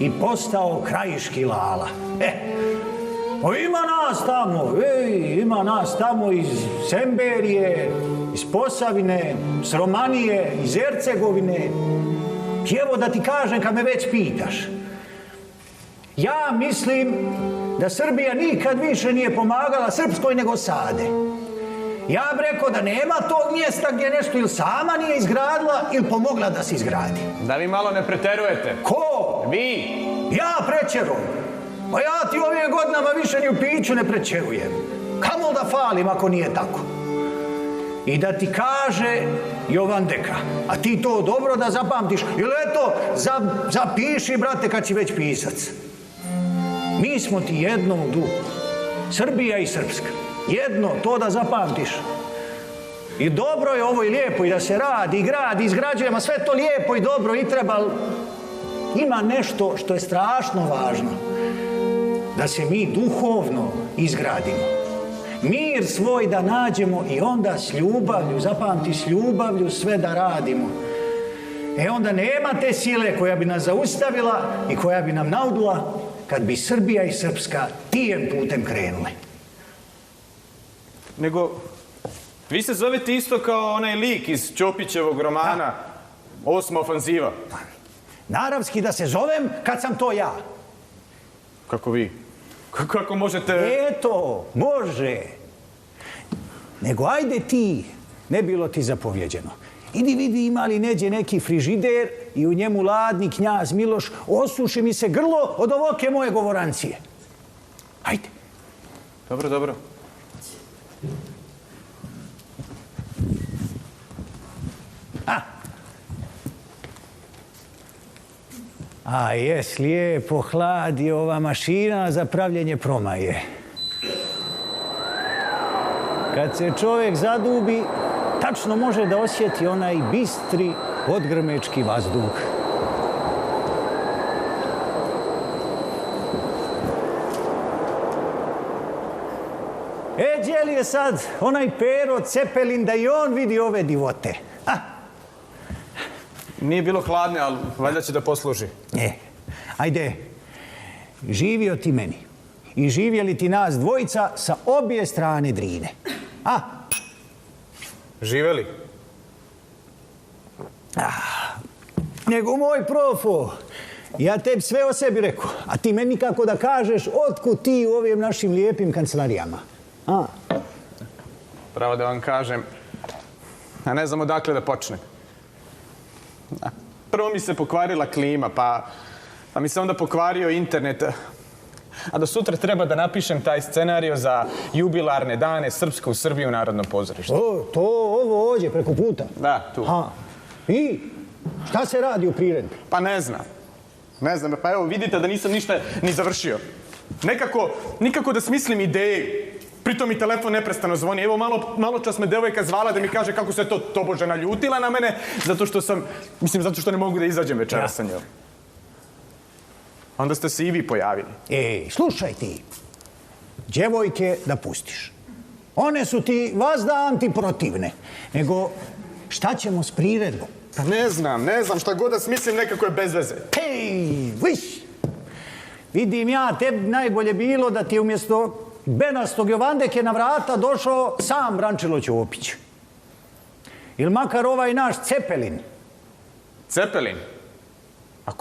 i postao krajiški lala. Ima nas tamo iz Semberije, iz Posavine, iz Romanije, iz Ercegovine. I evo da ti kažem kad me već pitaš. Ja mislim da Srbija nikad više nije pomagala Srpskoj nego sade. Ja bih rekao da nema tog mjesta gdje nešto ili sama nije izgradila ili pomogla da se izgradi. Da vi malo ne preterujete. Ko? Vi. Ja prećerujem. Pa ja ti ovih godinama više ni u piću ne prećerujem. Kamo da falim ako nije tako? I da ti kaže Jovandeka, a ti to dobro da zapamtiš, ili eto, zapiši, brate, kad si već pisac. Mi smo ti jedno u duhu. Srbija i Srpska. Jedno, to da zapamtiš. I dobro je ovo i lijepo i da se radi, i gradi, izgrađuje, a sve to lijepo i dobro i treba. Ima nešto što je strašno važno. Da se mi duhovno izgradimo. Mir svoj da nađemo i onda s ljubavlju, zapamti, s ljubavlju sve da radimo. E onda nema te sile koja bi nas zaustavila i koja bi nam naudila kad bi Srbija i Srpska tijem putem krenule. Nego, vi se zovete isto kao onaj lik iz Ćopićevog romana Osma ofanziva. Naravski da se zovem kad sam to ja. Kako vi? Kako možete... Eto, može. Nego ajde ti, ne bilo ti zapovjeđeno. Idi vidi ima li neđe neki frižider i u njemu ladni knjaz Miloš, osuši mi se grlo od ovoke moje govorancije. Ajde. Dobro, dobro. A jes lijepo hladi ova mašina za pravljenje promaje. Kad se čovjek zadubi, tačno može da osjeti onaj bistri, odgrmečki vazduh. Gdje li je sad onaj Pero Cepelin da i on vidi ove divote? Nije bilo hladne, ali valjda će da posluži. Ajde, živio ti meni i živjeli ti nas dvojica sa obje strane Drine. Živeli? Nego moj profo, ja tebi sve o sebi rekao, a ti meni kako da kažeš otkud ti u ovim našim lijepim kancelarijama. Pravo da vam kažem, a ne znam odakle da počnem. Prvo mi se pokvarila klima, pa mi se onda pokvario internet. A do sutra treba da napišem taj scenario za jubilarne dane Srpska u Srbiji u Narodnom pozorištu. Ovo ovdje, preko puta? Da, tu. I šta se radi u priredbi? Pa ne znam. Ne znam, pa evo vidite da nisam ništa ni završio. Nikako da smislim ideje. Pritom mi telefon neprestano zvoni. Evo malo čas me devojka zvala da mi kaže kako se to tobože naljutila na mene, zato što ne mogu da izađem večeras sa njom. Onda ste se i vi pojavili. Slušaj ti, djevojke da pustiš. One su ti vazda antiprotivne. Nego, šta ćemo s priredbom? Pa ne znam, šta god da smislim nekako je bez veze. Vidim ja, tebi najbolje bilo da ti je umjesto Benastog Jovandeke na vrata došao sam Brančilo Ćopić. Ili makar ovaj naš Cepelin. Cepelin? A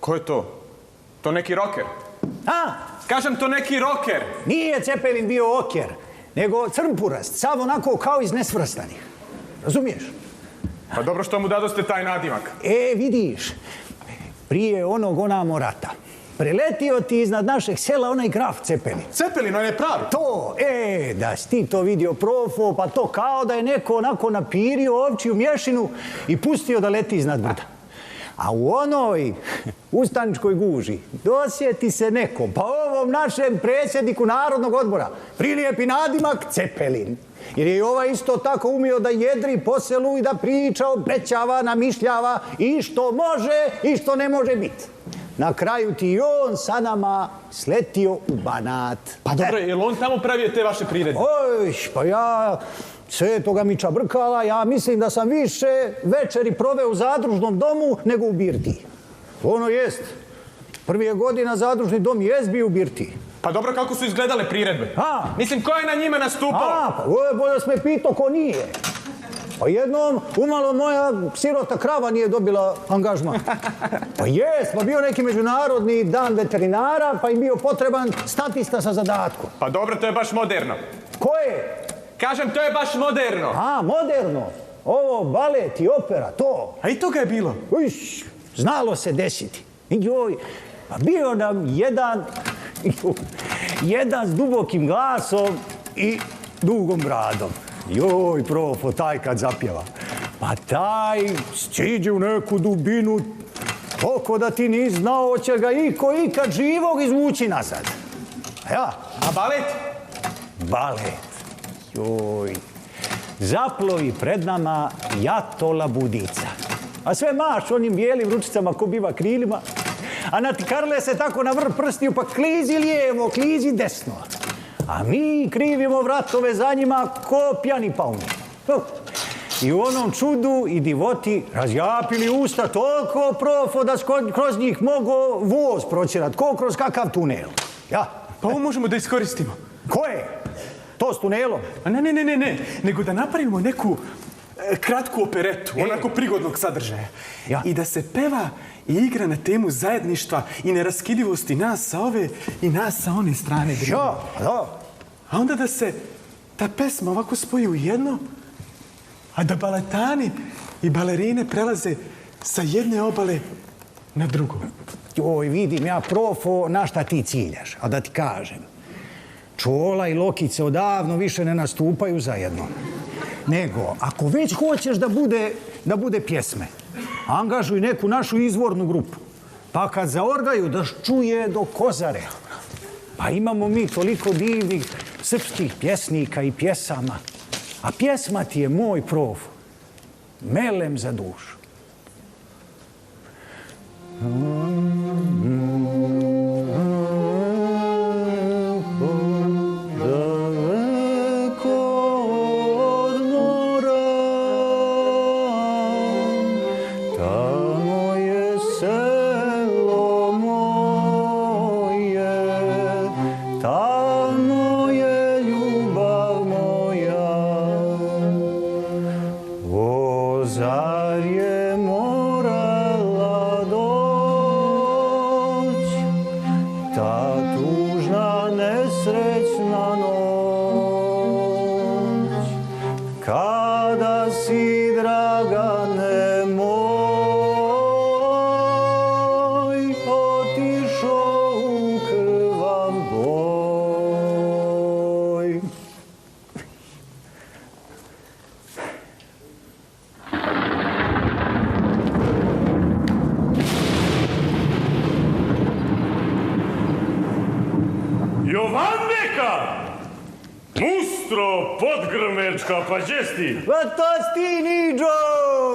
ko je to? To neki roker? Kažem, to neki roker. Nije Cepelin bio oker, nego crnpurast, sav onako kao iz Nesvrstanih. Razumiješ? Pa dobro, što mu dadoste taj nadimak? Vidiš, prije onog onamo rata, preletio ti iznad našeg sela onaj graf Cepelin. Cepelin, on je pravi? To, da si ti to vidio, profo, pa to kao da je neko onako napirio ovčiju mješinu i pustio da leti iznad brda. A u onoj ustaničkoj guži dosjeti se nekom, pa ovom našem predsjedniku Narodnog odbora, prilijepi nadimak Cepelin. Jer je ovaj isto tako umio da jedri po selu i da priča, obećava, namišljava i što može i što ne može biti. Na kraju ti i on sa nama sletio u Banat. Pa dobro, je li on tamo pravio te vaše priredbe? Pa ja, Svetoga Miča Brkala, ja mislim da sam više večeri proveo u zadružnom domu nego u birtiji. Ono jest. Prvi godina zadružni dom jest bio u birtiji. Pa dobro, kako su izgledale priredbe? Mislim, ko je na njima nastupao? Pa ovo je bolje s me pitao ko nije. Pa jednom umalo moja sirota krava nije dobila angažman. Pa jest, pa bio neki međunarodni dan veterinara, pa im bio potreban statista sa zadatkom. Pa dobro, to je baš moderno. Ko je? Kažem, to je baš moderno. Moderno. Ovo, balet i opera, to. A i toga je bilo? Znalo se desiti. Pa bio nam jedan s dubokim glasom i dugom bradom. Joj, profo, taj kad zapjeva. Pa taj stiđe u neku dubinu, toliko da ti nis znao će ga ikad živog izvući nazad. A balet? Balet. Joj. Zaplovi pred nama jatola budica. A sve maš onim bijelim ručicama ko biva krilima. A natikarle se tako na vrh prstiju, pa klizi lijevo, klizi desno. A mi krivimo vratove za njima ko pjani pauni. I u onom čudu i divoti razjapili usta toliko, profo, da kroz njih mogo voz proćerat, ko kroz kakav tunel. Ja. Pa ovo možemo da iskoristimo. Koje? To s tunelom? Ne, nego da napravimo neku kratku operetu, onako prigodnog sadržaja. Ja. I da se peva i igra na temu zajedništva i neraskidivosti nas sa ove i nas sa one strane. Ja, da. A onda da se ta pesma ovako spoji u jedno, a da baletani i balerine prelaze sa jedne obale na drugu. Joj, vidim ja, profo, na šta ti ciljaš. A da ti kažem, Čola i Lokice odavno više ne nastupaju zajedno. Nego, ako već hoćeš da bude pjesme, angažuj neku našu izvornu grupu. Pa kad zaorgaju da čuje do Kozare. Pa imamo mi toliko divnih srpskih pjesnika i pjesama. A pjesma ti je, moj prof, melem za dušu. Jovandeka! Mustro, podgrmečka, pa džesti! Pa to ti, Niđo,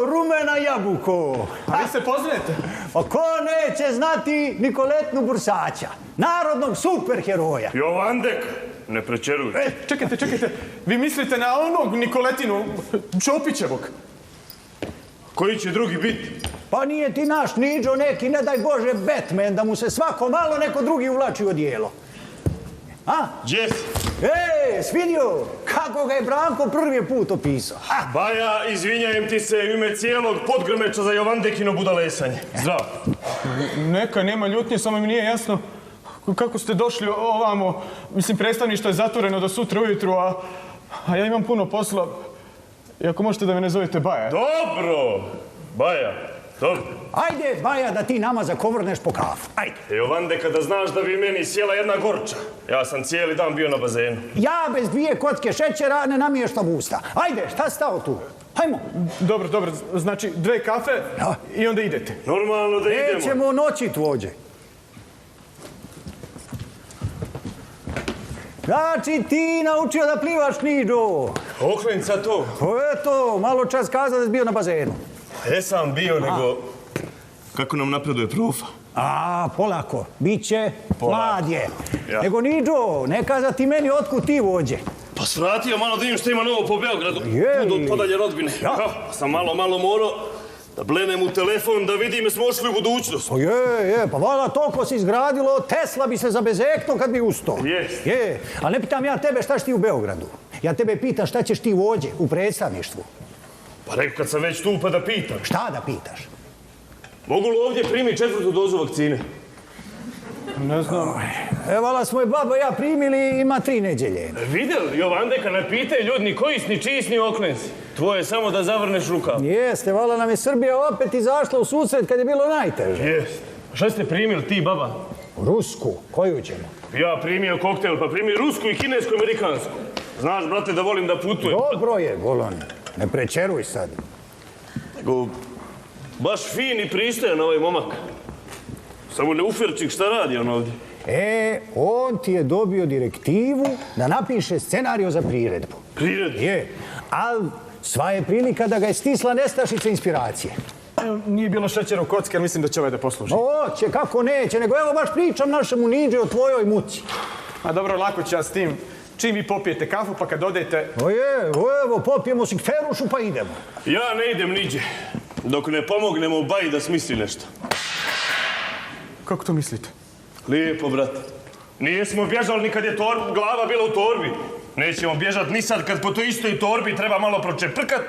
rumena jabuko. A vi se poznajete? A ko neće znati Nikoletnu Bursaća, narodnog superheroja? Jovandek, ne prečeruj. Čekajte, vi mislite na onog Nikoletinu Čopićevog? Koji će drugi biti? Pa nije ti naš Niđo neki, ne daj Bože, Batman, da mu se svako malo neko drugi uvlači u odijelo. A? Džes? Svidio, kako ga je Branko prvi put opisao. Baja, izvinjajem ti se u ime cijelog podgrmeča za Jovandekino budalesanje. Zdravo. Neka, nema ljutnje, samo mi nije jasno kako ste došli ovamo. Mislim, predstavništvo je zatvoreno do sutra ujutru, a ja imam puno posla. I ako možete da me ne zovete Baja. Dobro, Baja, dobro. Ajde, Baja, da ti nama zakovrneš po kafu. Ajde. Jovandeka, da znaš da bi meni sjela jedna gorča. Ja sam cijeli dan bio na bazenu. Ja bez 2 kocke šećera ne namještam usta. Ajde, šta si stao tu? Hajmo. Dobro, znači 2 kafe i onda idete. Normalno da idemo. Nećemo noćit vođe. Znači ti naučio da plivaš, Niđo. Oklenca to. Eto, malo čas kazao da si bio na bazenu. Jesam bio, nego... Kako nam napreduje profa? Polako. Biće, mlad je. Ja. Nego, Niđo, ne kaza ti meni otkud ti vođe. Pa svratio malo da vidim što ima novo po Beogradu. Je li? Budu podalje rodbine. Ja. Pa sam malo morao da blenem u telefon da vidim smo ušli u budućnost. Pa vala toliko si izgradilo, Tesla bi se zabezeknuo kad bi ustao. Jest. Ali ne pitam ja tebe šta ćeš ti u Beogradu. Ja tebe pitam šta ćeš ti vođe u predstavništvu. Pa rekao kad sam već tu pa da pitam. Šta da pitaš? Mogu li ovdje primiti 4. dozu vakcine? Ne znam. Vala smo je baba ja primili, ima 3 nedjelje. Vidjeli, Jovandeka, ne pitaju ljudi ni koji si, ni čiji si, ni oklenci. Tvoje je samo da zavrneš rukav. Jeste, vala nam je Srbija opet izašla u susret kad je bilo najteže. Jest. Šta ste primili ti, baba? Rusku, koju ćemo? Ja primio koktel, pa primi rusku i kinesku, amerikansku. Znaš, brate, da volim da putujem. Dobro je, Golon. Ne prečeruj sad. Nego, baš fin i pristojan ovaj momak. Samo ne ufirčik šta radi on ovdje. On ti je dobio direktivu da napiše scenario za priredbu. Priredbu? Ali sva je prilika da ga je stisla nestašica inspiracije. Nije bilo šećera u kocki, ali mislim da će ovaj da posluži. Oće, kako neće, nego evo baš pričam našemu Niđi o tvojoj muci. A dobro, lako ću ja s tim. čim vi popijete kafu, pa kad odete... Evo, popijemo si ferušu pa idemo. Ja ne idem niđe, dok ne pomognemo u baji da smisli nešto. Kako to mislite? Lijepo, brate. Nijesmo bježali ni kad je glava bila u torbi. Nećemo bježati ni sad kad po toj istoj torbi treba malo pročeprkat,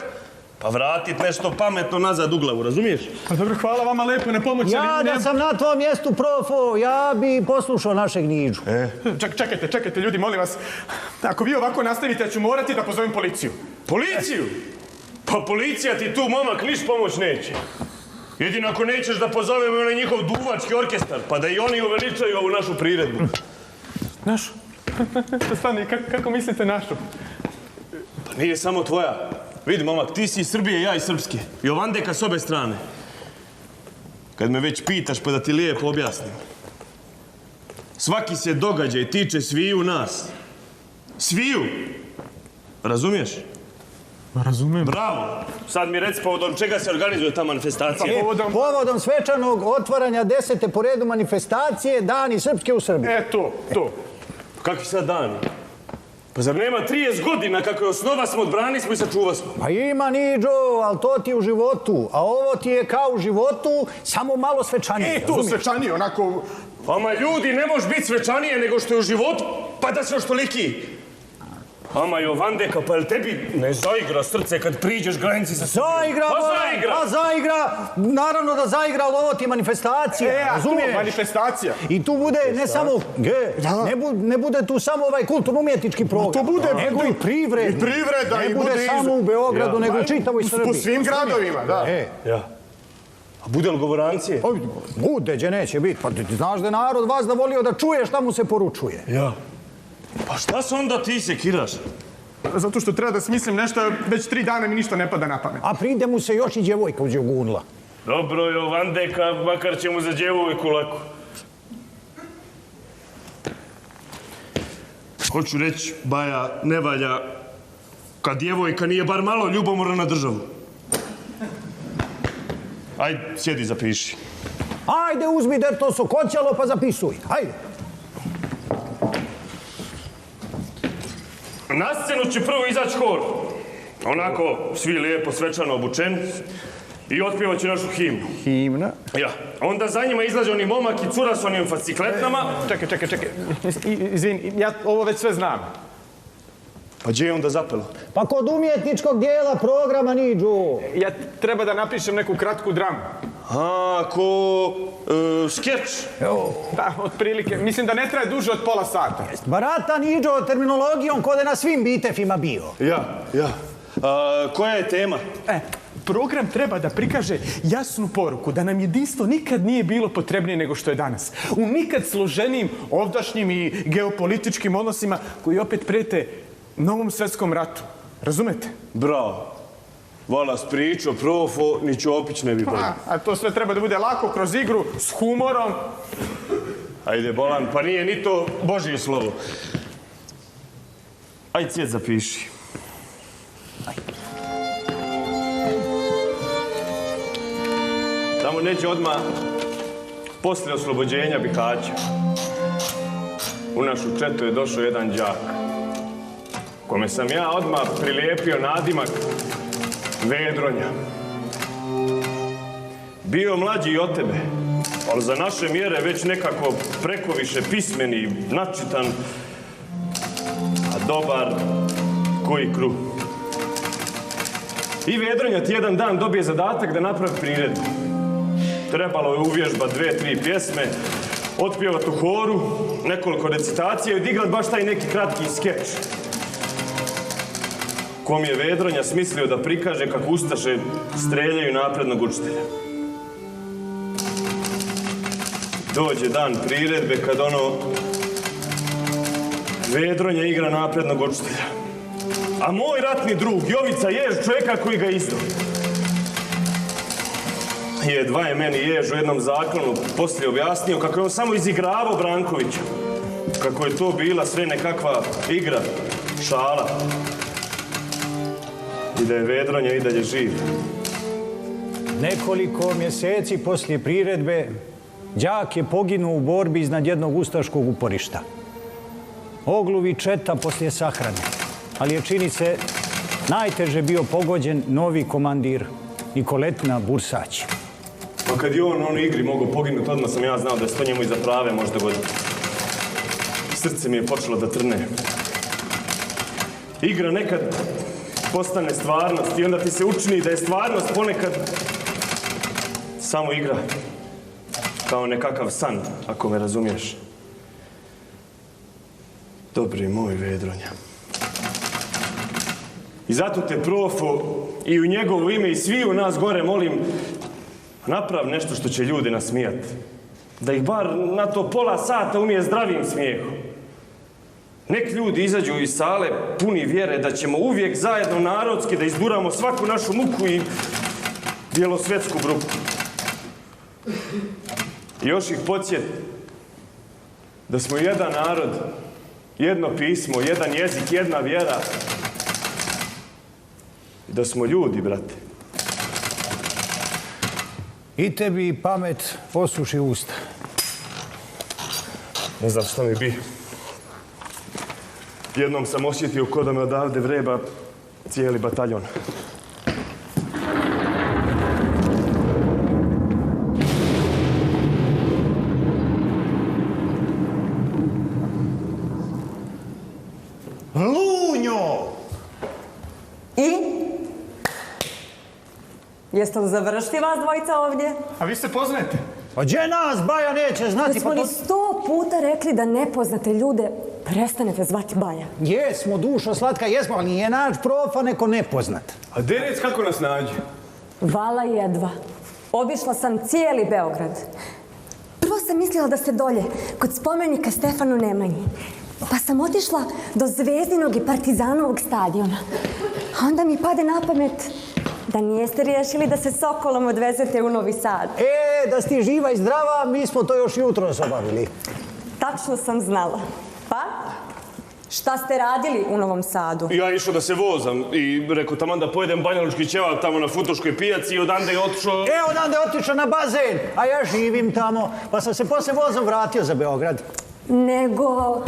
pa vratit nešto pametno nazad u glavu, razumiješ? Pa dobro, hvala vama lepo na pomoći. Ja da sam na tvojom mjestu, profo, ja bi poslušao našeg Niđu. Čekajte, ljudi, molim vas. Ako vi ovako nastavite, ja ću morati da pozovem policiju. Policiju? Pa policija ti tu, momak, niš pomoć neće. Jedino ako nećeš da pozovemo onaj njihov duvački orkestar, pa da i oni uveličaju ovu našu priredbu. Našu? Stani, kako mislite našu? Pa nije samo tvoja. Vidi, momak, ti si iz Srbije, ja iz Srpske. Jovandeka s obe strane. Kad me već pitaš, pa da ti lijepo objasnim. Svaki se događaj tiče sviju nas. Sviju! Razumiješ? Razumijem. Bravo! Sad mi reci povodom čega se organizuje ta manifestacija. Povodom svečanog otvaranja 10. po redu manifestacije Dani Srpske u Srbiji. To. Kakvi sad dani? Pa zar nema 30 godina kako je osnova smo, odbrani smo i sačuva smo? Pa ima, Niđo, ali to ti je u životu. A ovo ti je kao u životu, samo malo svečanije. Tu svečanije, onako... Ama ljudi, ne može biti svečanije nego što je u životu, pa da se još toliki. Ama Jovandeka, pa jel tebi ne zaigra srce kad priđeš granici sa Srbijom? Zaigra! Naravno da zaigra, ali ovo ti je manifestacija, razumiješ? Manifestacija. I tu bude ne samo, ne bude tu samo ovaj kulturno-umjetnički program. To bude, nego i privredni. I privreda, ne bude samo u Beogradu, nego u čitavoj Srbiji. U svim gradovima, da. A bude li govorancije? Bude, gdje neće biti. Pa ti znaš da je narod vas da volio da čuje šta mu se poručuje. Ja. Pa šta se onda ti sekiraš? Zato što treba da smislim nešto, već 3 dana mi ništa ne pada na pamet. A pride mu se još i djevojka uzjogunila. Dobro, Jovandeka, makar će mu za djevojku lako. Hoću reći, Baja, ne valja kad djevojka nije bar malo ljubomorna na državu. Ajde, sjedi, zapiši. Ajde, uzmi derto sokoćalo pa zapisuj. Ajde. Na scenu će prvo izaći hor. Onako, svi lijepo, svečano obučeni. I otpjevat će našu himnu. Himna? Ja. Onda za njima izlaže oni momak i cura s onim fascikletnama. Čekaj. Izvini, ja ovo već sve znam. Pa gdje je onda zapelo? Pa kod umjetničkog dijela programa, Niđu. Ja treba da napišem neku kratku dramu. Ko skeč? Da, otprilike. Mislim da ne traje duže od pola sata. Barata, Niđo, terminologijom kod je na svim bitefima bio. Ja. Koja je tema? Program treba da prikaže jasnu poruku da nam jedinstvo nikad nije bilo potrebnije nego što je danas. U nikad složenijim ovdašnjim i geopolitičkim odnosima koji opet prete novom svjetskom ratu. Razumete? Bravo. Valas pričao, profo, ni Ćopić ne bi bolio. A to sve treba da bude lako, kroz igru, s humorom. Ajde, bolan, pa nije ni to Božje slovo. Ajde, Cvijet, zapiši. Tamo neće odmah poslije oslobođenja Bihaća. U našu četu je došao jedan đak, kome sam ja odmah prilijepio nadimak Vedronja. Bio mlađi i od tebe, ali za naše mjere već nekako prekoviše pismeni, načitan, a dobar koji kruh. I Vedronja ti jedan dan dobije zadatak da napravi priredbu. Trebalo je uvježbat 2-3 pjesme, otpjevat u horu, nekoliko recitacija i odigrat baš taj neki kratki skeč. Kom je Vedronja smislio da prikaže kako ustaše streljaju naprednog učitelja. Dođe dan priredbe kad Vedronja igra naprednog učitelja. A moj ratni drug, Jovica Jež, čovjeka koji ga izdao, jedva je meni Jež u jednom zaklonu poslije objasnio kako je on samo izigravao Brankovića. Kako je to bila sve nekakva igra, šala. I da je Vedronja i dalje živ. Nekoliko mjeseci poslije priredbe đak je poginuo u borbi iznad jednog ustaškog uporišta. ogluvi četa poslije sahrane. Ali je, čini se, najteže bio pogođen novi komandir Nikoletina Bursać. Pa kad je on u igri mogao poginuti, odmah sam ja znao da se to njemu iza prave može dogoditi. Srce mi je počelo da trne. Igra nekad postane stvarnost i onda ti se učini da je stvarnost ponekad samo igra. Kao nekakav san, ako me razumiješ. Dobri moj Vedronja. I zato te, Profo, i u njegovo ime i svi u nas gore molim, naprav nešto što će ljude nasmijati. Da ih bar na to pola sata umije zdravim smijehom. Nek ljudi izađu iz sale puni vjere da ćemo uvijek zajedno narodski da izduramo svaku našu muku i bjelosvjetsku bruku. I još ih podsjet da smo jedan narod, jedno pismo, jedan jezik, jedna vjera. I da smo ljudi, brate. I tebi pamet osuši usta. Ne znam što mi bi. Jednom sam osjetio ko da me odavde vreba cijeli bataljon. Lunjo! I? Jeste li završili vas dvojica ovdje? A vi se poznajete? Pa gdje nas Baja neće znati? Jesmo li 100 puta rekli da ne poznate ljude prestanete zvati Baja? Jesmo, dušo slatka, jesmo, ali nije naš Profa neko nepoznat. A derec kako nas nađe? Vala jedva. Obišla sam cijeli Beograd. Prvo sam mislila da ste dolje, kod spomenika Stefanu Nemanji. Pa sam otišla do Zvezdinog i Partizanovog stadiona. A onda mi pade na pamet da nijeste riješili da se Sokolom odvezete u Novi Sad. Da si ti živa i zdrava, mi smo to još jutros obavili. Tačno sam znala. Pa? Šta ste radili u Novom Sadu? Ja išao da se vozam i rekao taman da pojedem banjalučki ćevap tamo na Futoškoj pijaci i odande je otišao... Odande je otišao na bazen, a ja živim tamo, pa sam se poslije vozom vratio za Beograd. Nego,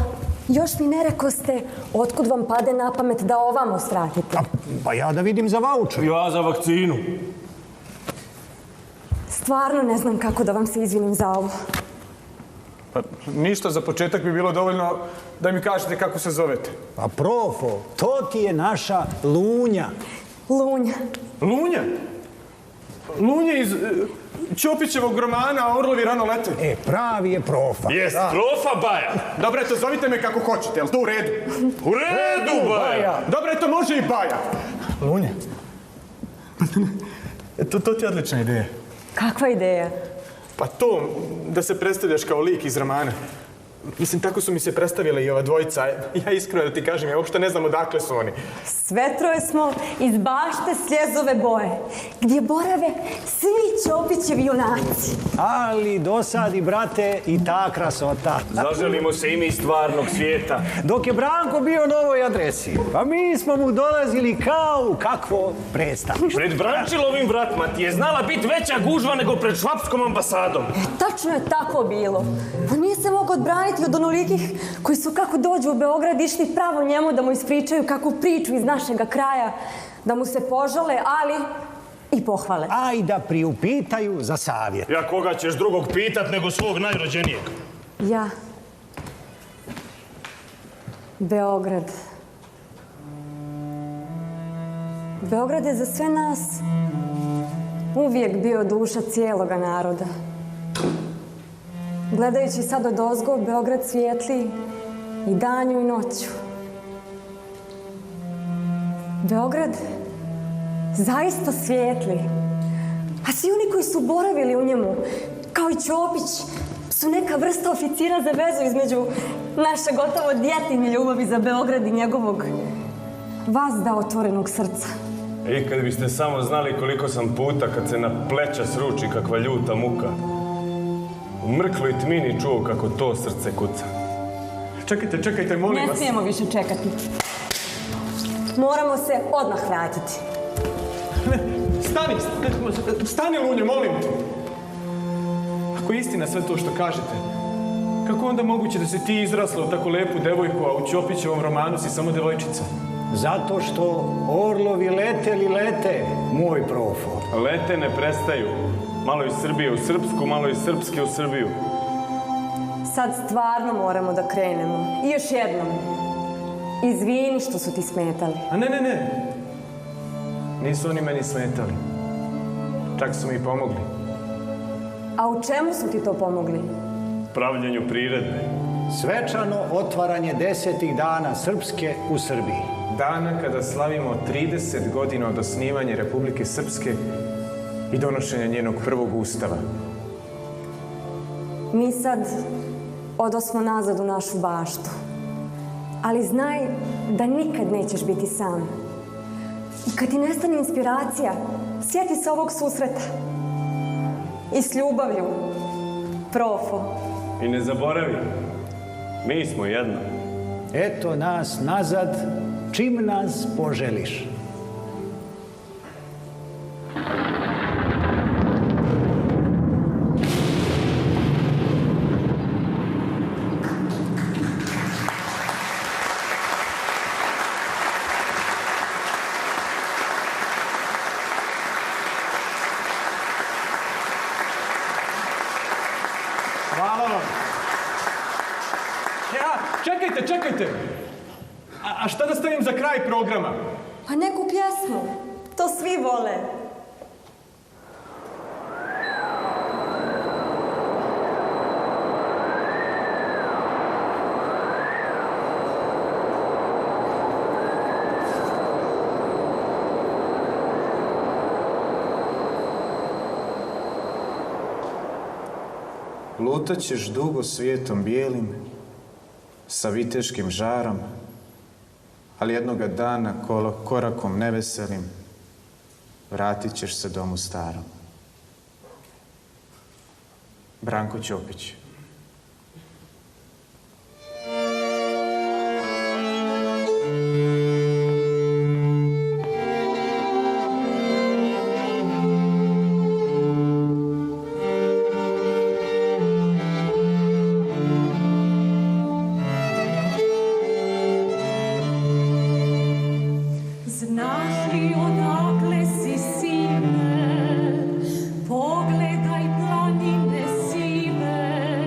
još mi ne rekoste otkud vam pade na pamet da ovamo svratite. Pa ja da vidim za vaučer. Ja za vakcinu. Stvarno ne znam kako da vam se izvinim za ovo. Pa ništa, za početak bi bilo dovoljno da mi kažete kako se zovete. Pa Profo, to ti je naša Lunja. Lunja. Lunja? Lunja iz Ćopićevog romana Orlovi rano lete. Pravi je Profa. Jest, Profa Baja. Dobro, eto, zovite me kako hoćete, jel to u redu? U redu, Baja. Dobro, eto, može i Baja. Lunja. To ti je odlična ideja. Kakva ideja? Pa to, da se predstavljaš kao lik iz romana. Mislim, tako su mi se predstavile i ova dvojica. Ja iskreno da ti kažem, ja uopšte ne znam odakle su oni. Sve troje smo iz bašte Sljezove boje, gdje borave svi Ćopićevi junaci. Ali dosadi, brate, i ta krasota. Zaželimo se i mi stvarnog svijeta. Dok je Branko bio na ovoj adresi, pa mi smo mu dolazili kao u kakvo predstavništvo. Pred Brančilovim vratima ti je znala biti veća gužva nego pred švapskom ambasadom. Tačno je tako bilo. On nije se mogao odbraniti od onolikih koji su kako dođu u Beograd išli pravo njemu da mu ispričaju kakvu priču iz našega kraja, da mu se požale, ali i pohvale. A i da priupitaju za savjet. Ja koga ćeš drugog pitat nego svog najrođenijeg? Ja. Beograd. Beograd je za sve nas uvijek bio duša cijeloga naroda. Gledajući sad odozgo, Beograd svijetli i danju i noću. Beograd zaista svijetli. A svi oni koji su boravili u njemu, kao i Ćopić, su neka vrsta oficira za vezu između naše gotovo djetinje ljubavi za Beograd i njegovog vazda otvorenog srca. I kad biste samo znali koliko sam puta kad se na pleća sruči kakva ljuta muka, u mrkloj tmini čuo kako to srce kuca. Čekajte, molim vas. Ne smijemo više čekati. Moramo se odmah vratiti. Stani, Lunja, molim te. Ako je istina sve to što kažete, Kako onda moguće da se ti izrasla u tako lepu devojku, a u Ćopićevom romanu si samo devojčica? Zato što orlovi lete li lete, moj profo. Lete ne prestaju. Malo iz Srbije u Srpsku, malo iz Srpske u Srbiju. Sad stvarno moramo da krenemo. I još jednom. Izvini što su ti smetali. A ne. Nisu oni meni smetali. Čak su mi pomogli. A u čemu su ti to pomogli? Pravljenju priredbe. Svečano otvaranje 10. dana Srpske u Srbiji. Dana kada slavimo 30 godina od osnivanja Republike Srpske i donošenja njenog prvog ustava. Mi sad odosmo nazad u našu baštu. Ali znaj da nikad nećeš biti sam. I kad ti nestane inspiracija, sjeti se ovog susreta. I s ljubavlju, profo. I ne zaboravi, mi smo jedno. Eto nas nazad, čim nas poželiš. Hvala vam. Čekajte. A šta da stavim za kraj programa? Pa neku pjesmu. To svi vole. Lutat ćeš dugo svijetom bijelim, sa viteškim žarom, ali jednoga dana korakom neveselim vratit ćeš se domu starom. Branko Ćopić. Znaš li odakle si, sine? Pogledaj planine sive.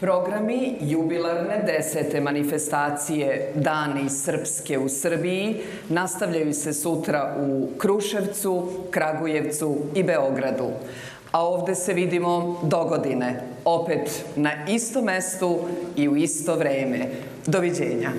Programi jubilarne 10. manifestacije Dani Srpske u Srbiji nastavljaju se sutra u Kruševcu, Kragujevcu i Beogradu. A ovde se vidimo dogodine, opet na istom mestu i u isto vreme. Doviđenja.